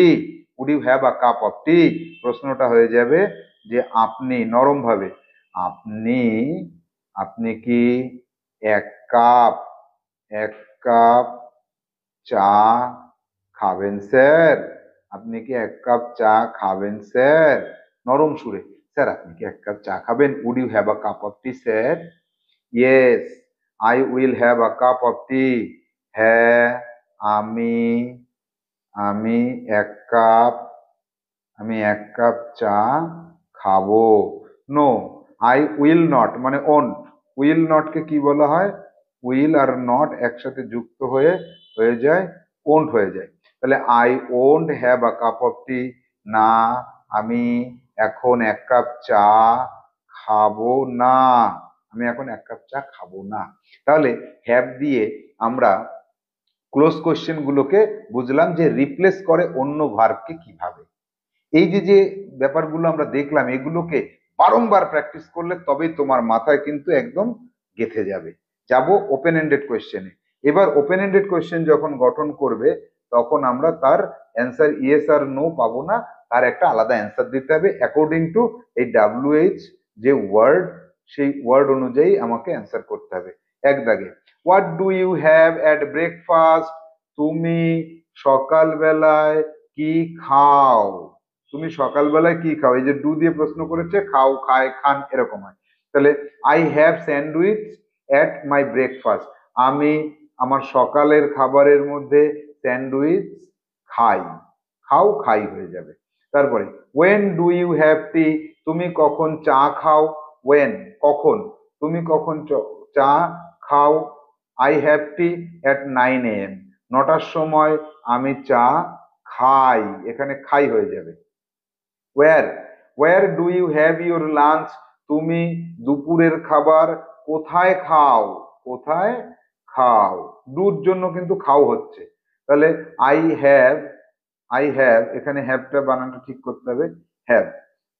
would you have a cup of tea, প্রশ্নটা হয়ে যাবে যে আপনি, নরম ভাবে, আপনি, আপনি কি 1 কাপ, 1 কাপ চা খাবেন স্যার, আপনি কি 1 কাপ চা খাবেন স্যার, নরম সুরে, স্যার আপনি কি 1 কাপ চা খাবেন, would you have a cup of tea sir? Yes I will have a cup of tea. হ্যাঁ, আমি, আমি 1 কাপ, আমি 1 কাপ চা খাবো। নো, আই উইল নট, মানে ওন্ট, উইল নট কে কি বলা হয়? উইল আর নট একসাথে যুক্ত হয়ে হয়ে যায় ওন্ট হয়ে যায়। তাহলে I won't have a cup of tea, না আমি এখন 1 কাপ চা খাবো না, আমি এখন 1 কাপ চা খাবো না। তাহলে হ্যাভ দিয়ে আমরা ক্লোজ কোশ্চেন গুলোকে বুঝলাম যে রিপ্লেস করে অন্য ভার্বকে কিভাবে। এই যে যে ব্যাপারগুলো আমরা দেখলাম, এগুলোকে বারংবার প্র্যাকটিস করলে তবেই তোমার মাথায় কিন্তু একদম গেঁথে যাবে। যাব ওপেন এন্ডেড কোয়েশ্চেনে। এবার ওপেন এন্ডেড কোয়েশ্চেন যখন গঠন করবে, তখন আমরা তার অ্যান্সার ইয়েস আর নো পাবো না, তার একটা আলাদা অ্যান্সার দিতে হবে অ্যাকর্ডিং টু এই WH যে ওয়ার্ড, সেই ওয়ার্ড অনুযায়ী আমাকে অ্যান্সার করতে হবে। এক দাগে, what do you have at breakfast? তুমি সকালবেলায় কি খাও? তুমি সকালবেলায় কি খাও? এই যে ডু দিয়ে প্রশ্ন করেছে, খাও, খায়, খান এরকম হয়। তাহলে I have sandwich at my breakfast. আমি আমার সকালের খাবারের মধ্যে স্যান্ডউইচ খাই। খাও, খাই হয়ে যাবে। তারপরে when do you have tea? তুমি কখন চা খাও? ওয়েন, কখন। তুমি কখন চা খাও? I have tea at 9 AM। 9টার সময় আমি চা খাই, এখানে খাই হয়ে যাবে। Where, where do you have your lunch? তুমি দুপুরের খাবার কোথায় খাও? কোথায় খাও। ডুর জন্য কিন্তু খাও হচ্ছে। তাহলে আই হ্যাভ, আই হ্যাভ, এখানে হ্যাভটা বানানটা ঠিক করতে হবে। Have,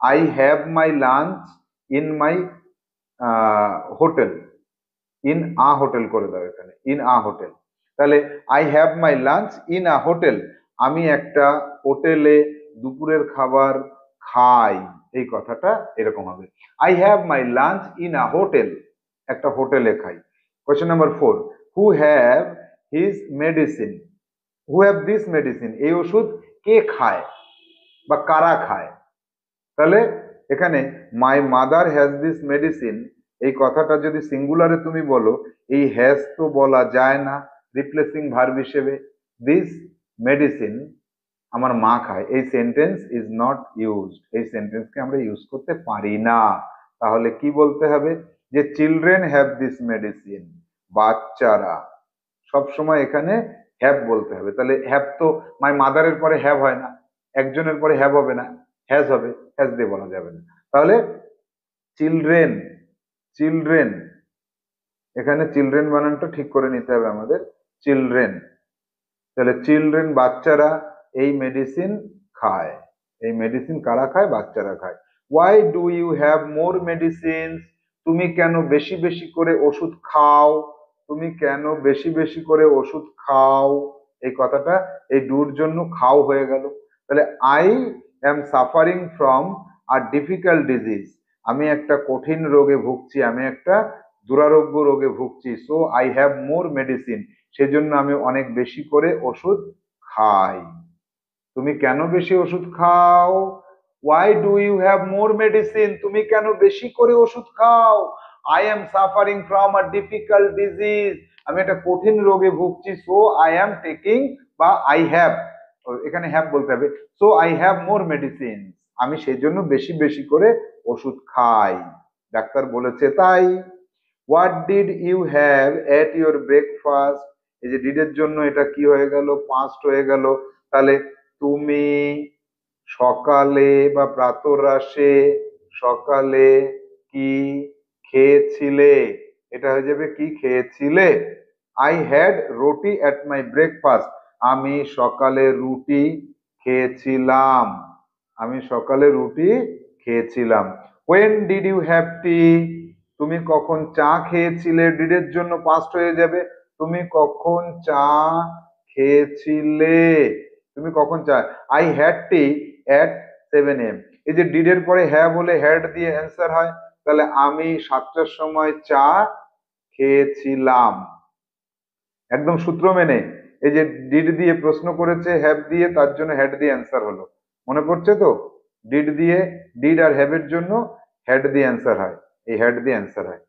I have my lunch in my hotel. In a hotel করে দাও এখানে, ইন আ হোটেল। তাহলে I have my lunch in a hotel. আমি একটা হোটেলে দুপুরের খাবার খাই, এই কথাটা এরকম হবে। I have my lunch in a hotel, একটা হোটেলে খাই। Question number 4, who have his medicine? Who have this medicine? এই ওষুধ কে খায় বা কারা খায়? তাহলে এখানে my mother has this medicine, এই কথাটা যদি সিঙ্গুলারে তুমি বলো, এই হ্যাজ তো বলা যায় না রিপ্লেসিং ভার্ব হিসেবে। দিস মেডিসিন আমার মা খায়, এই সেন্টেন্স ইজ নট ইউজড, এই সেন্টেন্সকে আমরা ইউজ করতে পারি না। তাহলে কি বলতে হবে? যে চিলড্রেন হ্যাভ দিস মেডিসিন, বাচ্চারা। সব সময় এখানে হ্যাভ বলতে হবে। তাহলে হ্যাভ তো মাই মাদারের পরে হ্যাভ হয় না, একজনের পরে হ্যাভ হবে না, হ্যাজ হবে, হ্যাজ দিয়ে বলা যাবে না। তাহলে চিলড্রেন, চিলড্রেন, এখানে চিলড্রেন বানানটা ঠিক করে নিতে হবে আমাদের, চিলড্রেন। তাহলে চিলড্রেন, বাচ্চারা এই মেডিসিন খায়। এই মেডিসিন কারা খায়? বাচ্চারা খায়। Why do you have more medicine? তুমি কেন বেশি বেশি করে ওষুধ খাও? তুমি কেন বেশি বেশি করে ওষুধ খাও? এই কথাটা এই ডুর জন্য খাও হয়ে গেল। তাহলে I am suffering from a difficult disease. আমি একটা কঠিন রোগে ভুগছি, আমি একটা দুরারোগ্য রোগে ভুগছি। So I have more medicine, সেজন্য আমি অনেক বেশি করে ওষুধ খাই। তুমি কেন বেশি ওষুধ খাও? Why do you have more medicine? তুমি কেন বেশি করে ওষুধ খাও? I am suffering from a difficult disease, আমি একটা কঠিন রোগে ভুগছি। সো আই এম টেকিং বা আই হ্যাভ, এখানে হ্যাভ বলতে হবে। So I have more medicine, আমি সেই জন্য বেশি বেশি করে ওষুধ খাই, ডাক্তার বলেছে তাই। What did you have at your breakfast? এই যে ডিডের জন্য এটা কি হয়ে গেল? পাস্ট হয়ে গেল। তাহলে তুমি সকালে বা প্রাতরাশে সকালে কি খেয়েছিলে? এটা হয়ে যাবে কি খেয়েছিলে। I had roti at my breakfast, আমি সকালে রুটি খেয়েছিলাম। আমি সকালে রুটি খেয়েছিলাম। When did you have tea? তুমি কখন চা খেয়েছিলে? ডিডের জন্য পাস্ট হয়ে যাবে। তুমি কখন চা খেয়েছিলে? তুমি কখন চা, I had tea at 7 AM। এই যে ডিডের পরে হ্যাভ বলে হ্যাড দিয়ে অ্যান্সার হয়, তাহলে আমি 7টার সময় চা খেয়েছিলাম। একদম সূত্র মেনে। এই যে ডিড দিয়ে প্রশ্ন করেছে হ্যাভ দিয়ে, তার জন্য হ্যাড দিয়ে অ্যান্সার হলো। মনে পড়ছে তো? ডিড দিয়ে, ডিড আর হ্যাভ এর জন্য হ্যাড দিয়ে অ্যান্সার হয়, এই হ্যাড দিয়ে অ্যান্সার হয়।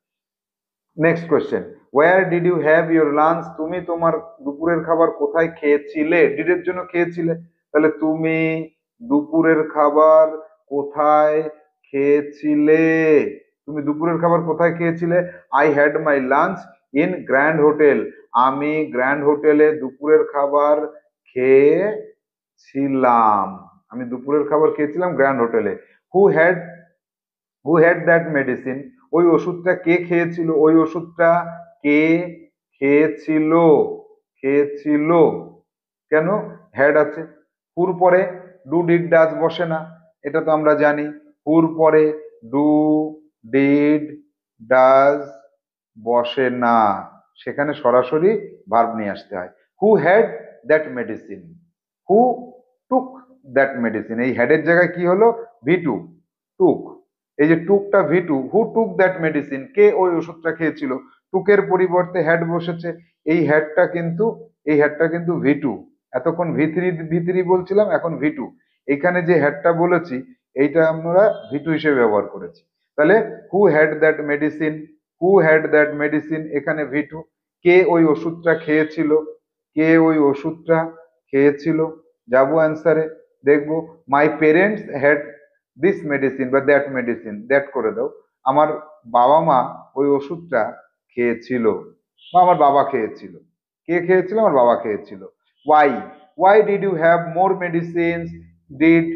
Next question, where did you have your lunch? তুমি তোমার দুপুরের খাবার কোথায় খেয়েছিলে? ডিডের জন্য খেয়েছিলে, তাহলে তুমি দুপুরের খাবার কোথায় খেয়েছিলে? তুমি দুপুরের খাবার কোথায় খেয়েছিলে? I had my lunch in grand hotel, আমি গ্র্যান্ড হোটেলে দুপুরের খাবার খেয়েছিলাম। আমি দুপুরের খাবার খেয়েছিলাম গ্র্যান্ড হোটেলে। Who had, who had that medicine? ওই ওষুধটা কে খেয়েছিল? ওই ওষুধটা কে খেয়েছিল? খেয়েছিল, কেন? হ্যাড আছে। হুর পরে ডু ডিড ডাজ বসে না, এটা তো আমরা জানি। হুর পরে ডু ডিড ডাজ বসে না, সেখানে সরাসরি ভার্ব নিয়ে আসতে হয়। Who had that medicine, who took that medicine, এই হ্যাডের জায়গায় কি হলো, ভি টু, টুক। এই যে টুকটা ভি to, who took that medicine, কে ওই ওষুধটা খেয়েছিল, টুকের পরিবর্তে হ্যাড বসেছে। এই হ্যাডটা কিন্তু, এই হ্যাডটা কিন্তু ভি টু, এতক্ষণ ভি থ্রি বলছিলাম, এখন ভি টু। এখানে যে হ্যাডটা বলেছি এইটা আমরা ভি টু হিসেবে ব্যবহার করেছি। তাহলে who had that medicine, who had that medicine, এখানে ভি টু। কে ওই ওষুধটা খেয়েছিল, কে ওই ওষুধটা খেয়েছিল। যাবো অ্যান্সারে, দেখবো my parents had this medicine বা দ্যাট মেডিসিন, দ্যাট করে দাও। আমার বাবা মা ওই ওষুধটা খেয়েছিল বা আমার বাবা খেয়েছিল। কে খেয়েছিল, আমার বাবা খেয়েছিল। Why, why did you have more medicines, did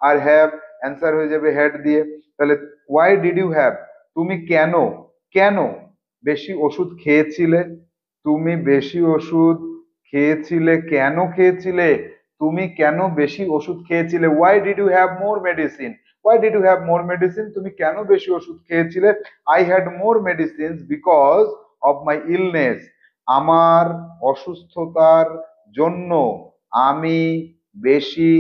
আর হ্যাভ অ্যান্সার হয়ে যাবে হ্যাড দিয়ে। তাহলে ওয়াই ডিড ইউ হ্যাভ, তুমি কেন, কেন বেশি ওষুধ খেয়েছিলে, তুমি বেশি ওষুধ খেয়েছিলে, কেন খেয়েছিলে, তুমি কেন বেশি ওষুধ খেয়েছিলে। Why did you have more medicine, why did you have more medicine, তুমি কেন বেশি ওষুধ খেয়েছিলে। I had more medicines because of my illness, আমার অসুস্থতার জন্য আমি বেশি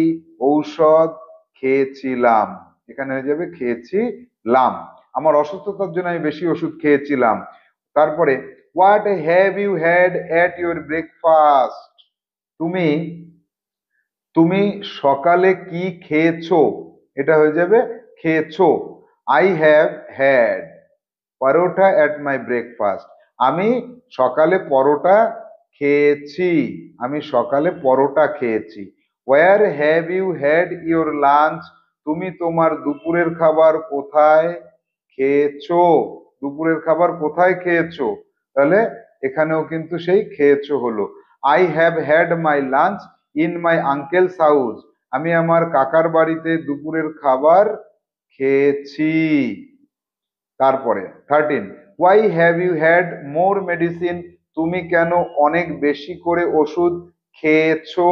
ঔষধ খেয়েছিলাম, এখানে হয়ে যাবে খেয়েছিলাম, আমার অসুস্থতার জন্য আমি বেশি ওষুধ খেয়েছিলাম। তারপরে what have you had at your breakfast, তুমি তুমি সকালে কি খেয়েছো, এটা হয়ে যাবে খেয়েছো। I have had paratha at my breakfast, আমি সকালে পরোটা খেয়েছি, আমি সকালে পরোটা খেয়েছি। Where have you had your lunch, তুমি তোমার দুপুরের খাবার কোথায় খেয়েছো, দুপুরের খাবার কোথায় খেয়েছো। তাহলে এখানেও কিন্তু সেই খেয়েছো হলো। I have had my lunch in my uncle's house, আমি আমার কাকার বাড়িতে দুপুরের খাবার খেয়েছি। তারপরে 13, why have you had more medicine, তুমি কেন অনেক বেশি করে ওষুধ খেয়েছো।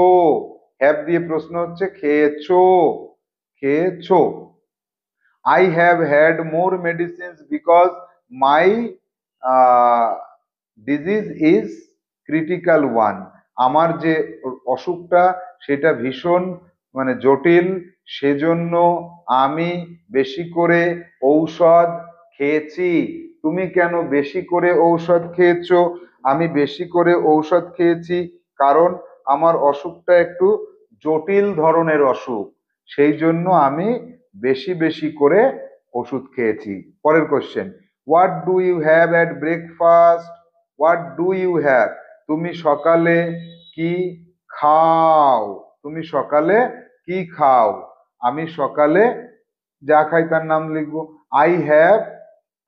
হ্যাভ দিয়ে প্রশ্ন হচ্ছে খেয়েছো, খেয়েছো। I have had more medicines because my disease is critical one, আমার যে অসুখটা সেটা ভীষণ মানে জটিল, সেজন্য আমি বেশি করে ঔষধ খেয়েছি। তুমি কেন বেশি করে ঔষধ খেয়েছো, আমি বেশি করে ঔষধ খেয়েছি কারণ আমার অসুখটা একটু জটিল ধরনের অসুখ, সেই জন্য আমি বেশি বেশি করে ওষুধ খেয়েছি। পরের question, what do you have at breakfast, what do you have, তুমি সকালে কি খাও, তুমি সকালে কি খাও। আমি সকালে যা খাই তার নাম লিখবো। আই হ্যাভ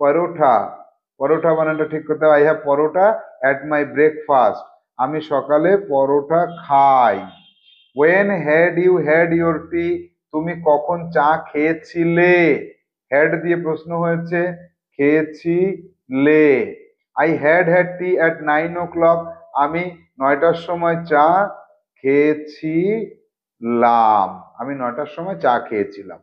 পরোটা, পরোটা বানানটা ঠিক করতে হবে, I have paratha at my breakfast, আমি সকালে পরোটা খাই। When had you had your tea, তুমি কখন চা খেয়েছিলে, হ্যাড দিয়ে প্রশ্ন হয়েছে, খেয়েছিলে। I had had tea at 9 o'clock, আমি 9টার সময় চা খেয়েছিলাম, আমি 9টার সময় চা খেয়েছিলাম।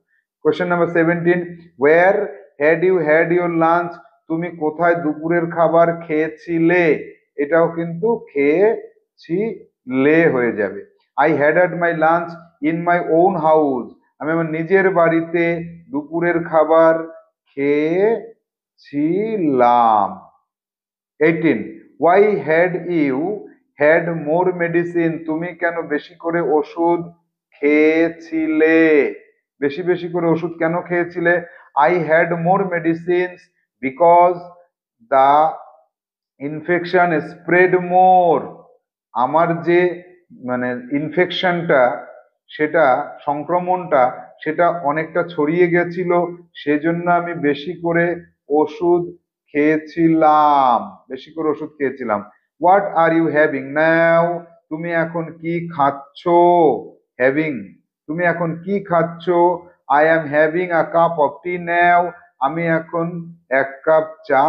Question number 17, where had you had your lunch, তুমি কোথায় দুপুরের খাবার খেয়েছিলে, এটাও কিন্তু খেয়েছিলে হয়ে যাবে। I had had my lunch in my own house, আমি আমার নিজের বাড়িতে দুপুরের খাবার খেয়েছিলাম। 18, why had you had more medicine, তুমি কেন বেশি করে ওষুধ খেয়েছিলে, বেশি বেশি করে ওষুধ কেন খেয়েছিলে। I had more medicines because the infection spread more, আমার যে মানে ইনফেকশনটা, সেটা সংক্রমণটা সেটা অনেকটা ছড়িয়ে গেছিল, সেজন্য আমি বেশি করে ওষুধ খেয়েছিলাম, বেশি করে ওষুধ খেয়েছিলাম। What are you having now, তুমি এখন কি খাচ্ছো, হ্যাভিং, তুমি এখন কি খাচ্ছো। I am having a cup of tea now, আমি এখন 1 কাপ চা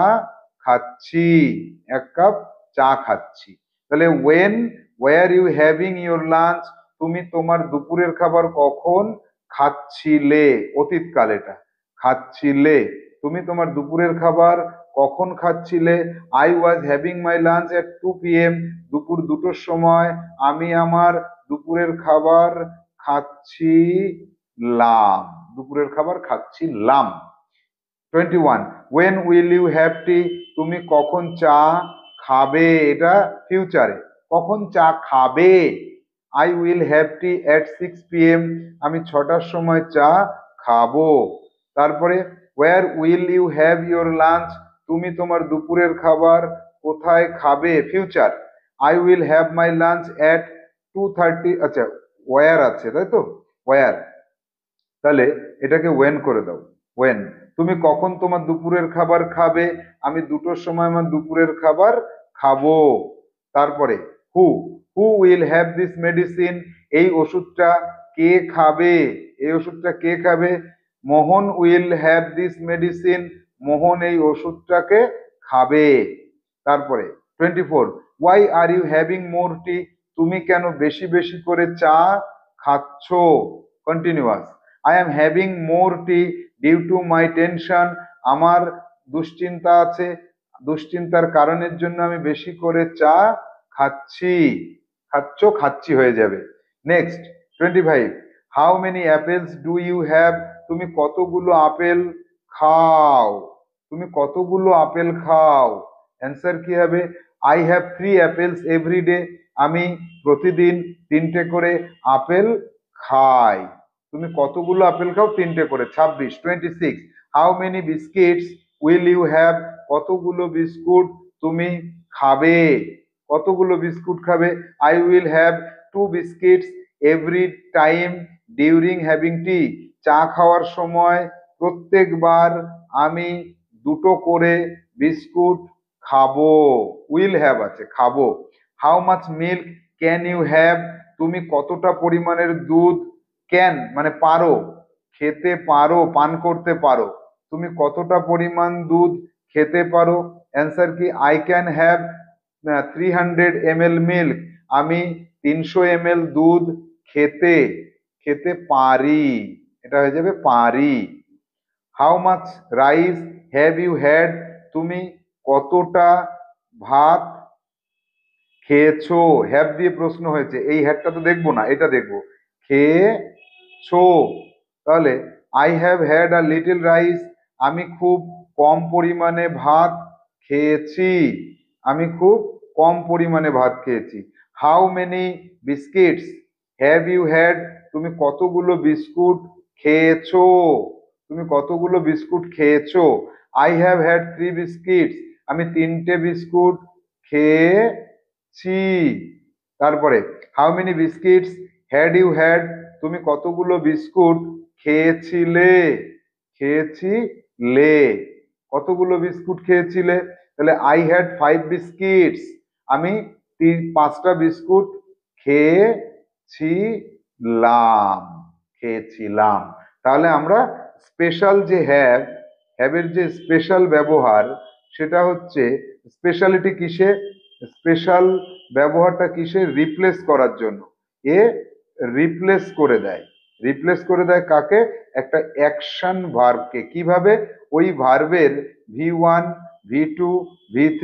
খাচ্ছি, 1 কাপ চা খাচ্ছি। তাহলে when were you having your lunch, তুমি তোমার দুপুরের খাবার কখন খাচ্ছিলে, অতীতকাল এটা, খাচ্ছিলে, তুমি তোমার দুপুরের খাবার কখন খাচ্ছিলে? I was having my lunch at 2 p.m. দুপুর 2টোর সময় আমি আমার দুপুরের খাবার খাচ্ছিলাম, দুপুরের খাবার খাচ্ছিলাম। 21, when will you have tea, তুমি কখন চা খাবে, এটা ফিউচারে, কখন চা খাবে? I will have tea at 6 p.m. আমি 6টার সময় চা খাবো। তারপরে where will you have your lunch, তুমি তোমার দুপুরের খাবার কোথায় খাবে, future. I will have my lunch at 2:30, আচ্ছা ওয়্যার আছে তাই তো, ওয়্যার, তাহলে এটাকে ওয়েন করে দাও, ওয়েন। তুমি কখন তোমার দুপুরের খাবার খাবে? আমি 2টোর সময় আমার দুপুরের খাবার খাবো। তারপরে who, who will have this medicine, এই ওষুধটা কে খাবে, এই ওষুধটা কে খাবে? Mohan will have this medicine, Mohan এই ওষুধটাকে খাবে। তারপরে 24, why are you having more tea, তুমি কেন বেশি বেশি করে চা খাচ্ছ, continuous. I am having more tea due to my tension, আমার দুশ্চিন্তা আছে, দুশ্চিন্তার কারণের জন্য আমি বেশি করে চা খাচ্ছি, খাচ্ছ খাচ্ছি হয়ে যাবে। Next 25, how many apples do you have, তুমি কতগুলো আপেল খাও, তুমি কতগুলো আপেল খাও? অ্যান্সার কি হবে? I have 3 apples every day, আমি প্রতিদিন 3টে করে আপেল খাই। তুমি কতগুলো আপেল খাও? 3টে করে। 26, 26, how many biscuits will you have, কতগুলো বিস্কুট তুমি খাবে, কতগুলো বিস্কুট খাবে? I will have 2 biscuits every time during having tea, চা খাওয়ার সময় প্রত্যেকবার আমি 2টো করে বিস্কুট খাবো, উইল হ্যাভ আছে, খাবো। How much milk can you have, তুমি কতটা পরিমাণের দুধ, ক্যান মানে পারো, খেতে পারো, পান করতে পারো, তুমি কতটা পরিমাণ দুধ খেতে পারো? অ্যান্সার কি? I can have 300 ml milk, আমি 300 ml দুধ খেতে খেতে পারি, এটা হয়ে যাবে পারি। How much rice have you had, তুমি কতটা ভাত খেয়েছো, হ্যাভ দিয়ে প্রশ্ন হয়েছে, এই হ্যাডটা তো দেখবো না, এটা দেখবো, খেয়েছো। তাহলে I have had a little rice, আমি খুব কম পরিমাণে ভাত খেয়েছি, আমি খুব কম পরিমাণে ভাত খেয়েছি। How many biscuits have you had, তুমি কতগুলো বিস্কুট খেয়েছো, তুমি কতগুলো বিস্কুট খেয়েছো? আই হ্যাভ হ্যাড 3 বিস্কিটস, আমি 3টে বিস্কুট খেয়েছি। তারপরে how many biscuits had you had, তুমি কতগুলো বিস্কুট খেয়েছিলে, খেয়েছিলে, কতগুলো বিস্কুট খেয়েছিলে? তাহলে আই হ্যাড 5 বিস্কিটস, আমি 5টা বিস্কুট খেয়েছিলাম, খেয়েছিলাম। তাহলে আমরা স্পেশাল যে হ্যাভ, হ্যাভের যে স্পেশাল ব্যবহার সেটা হচ্ছে, স্পেশালিটি কিসে, স্পেশাল ব্যবহারটা কিসে? রিপ্লেস করার জন্য, এ রিপ্লেস করে দেয়, রিপ্লেস করে দেয় কাকে? একটা অ্যাকশন ভার্বকে। কিভাবে? ওই ভার্বের V1 V2 V3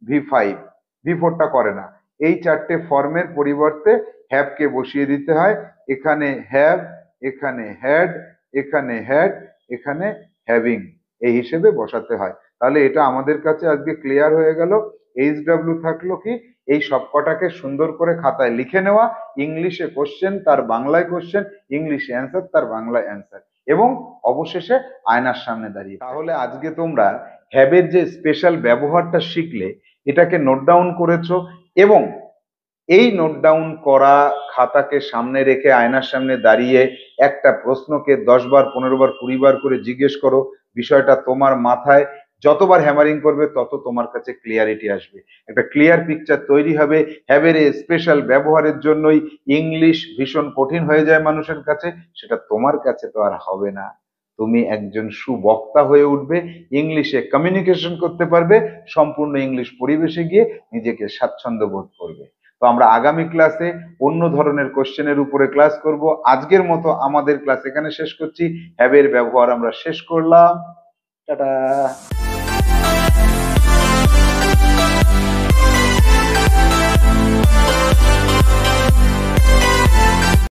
V5 V4টা করে না, এই 4টে ফর্মের পরিবর্তে হ্যাভকে বসিয়ে দিতে হয়। এখানে হ্যাভ, এখানে হ্যাড, এখানে হ্যাড, এখানে হ্যাভিং, এই হিসেবে বসাতে হয়। তাহলে এটা আমাদের কাছে আজকে ক্লিয়ার হয়ে গেল। HW থাকলো কি, এই সবকটাকে সুন্দর করে খাতায় লিখে নেওয়া, ইংলিশে কোশ্চেন তার বাংলায় কোশ্চেন, ইংলিশে অ্যান্সার তার বাংলায় অ্যান্সার, এবং অবশেষে আয়নার সামনে দাঁড়িয়ে। তাহলে আজকে তোমরা হ্যাবের যে স্পেশাল ব্যবহারটা শিখলে, এটাকে নোট ডাউন করেছো, এবং এই নোট ডাউন করা খাতাকে সামনে রেখে আয়নার সামনে দাঁড়িয়ে একটা প্রশ্নকে 10 বার 15 বার 20 বার করে জিজ্ঞেস করো, বিষয়টা তোমার মাথায় যতবার হ্যামারিং করবে তত তোমার কাছে ক্লিয়ারিটি আসবে, একটা ক্লিয়ার পিকচার তৈরি হবে। হ্যাভের এই স্পেশাল ব্যবহারের জন্যই ইংলিশ ভীষণ কঠিন হয়ে যায় মানুষের কাছে, সেটা তোমার কাছে তো আর হবে না। তুমি একজন সুবক্তা হয়ে উঠবে, ইংলিশে কমিউনিকেশন করতে পারবে, সম্পূর্ণ ইংলিশ পরিবেশে গিয়ে নিজেকে স্বাচ্ছন্দ্য বোধ করবে। তো আমরা আগামী ক্লাসে অন্য ধরনের কোশ্চেনের উপরে ক্লাস করব। আজকের মতো আমাদের ক্লাস এখানে শেষ করছি। হ্যাভ এর ব্যবহার আমরা শেষ করলাম। টাটা।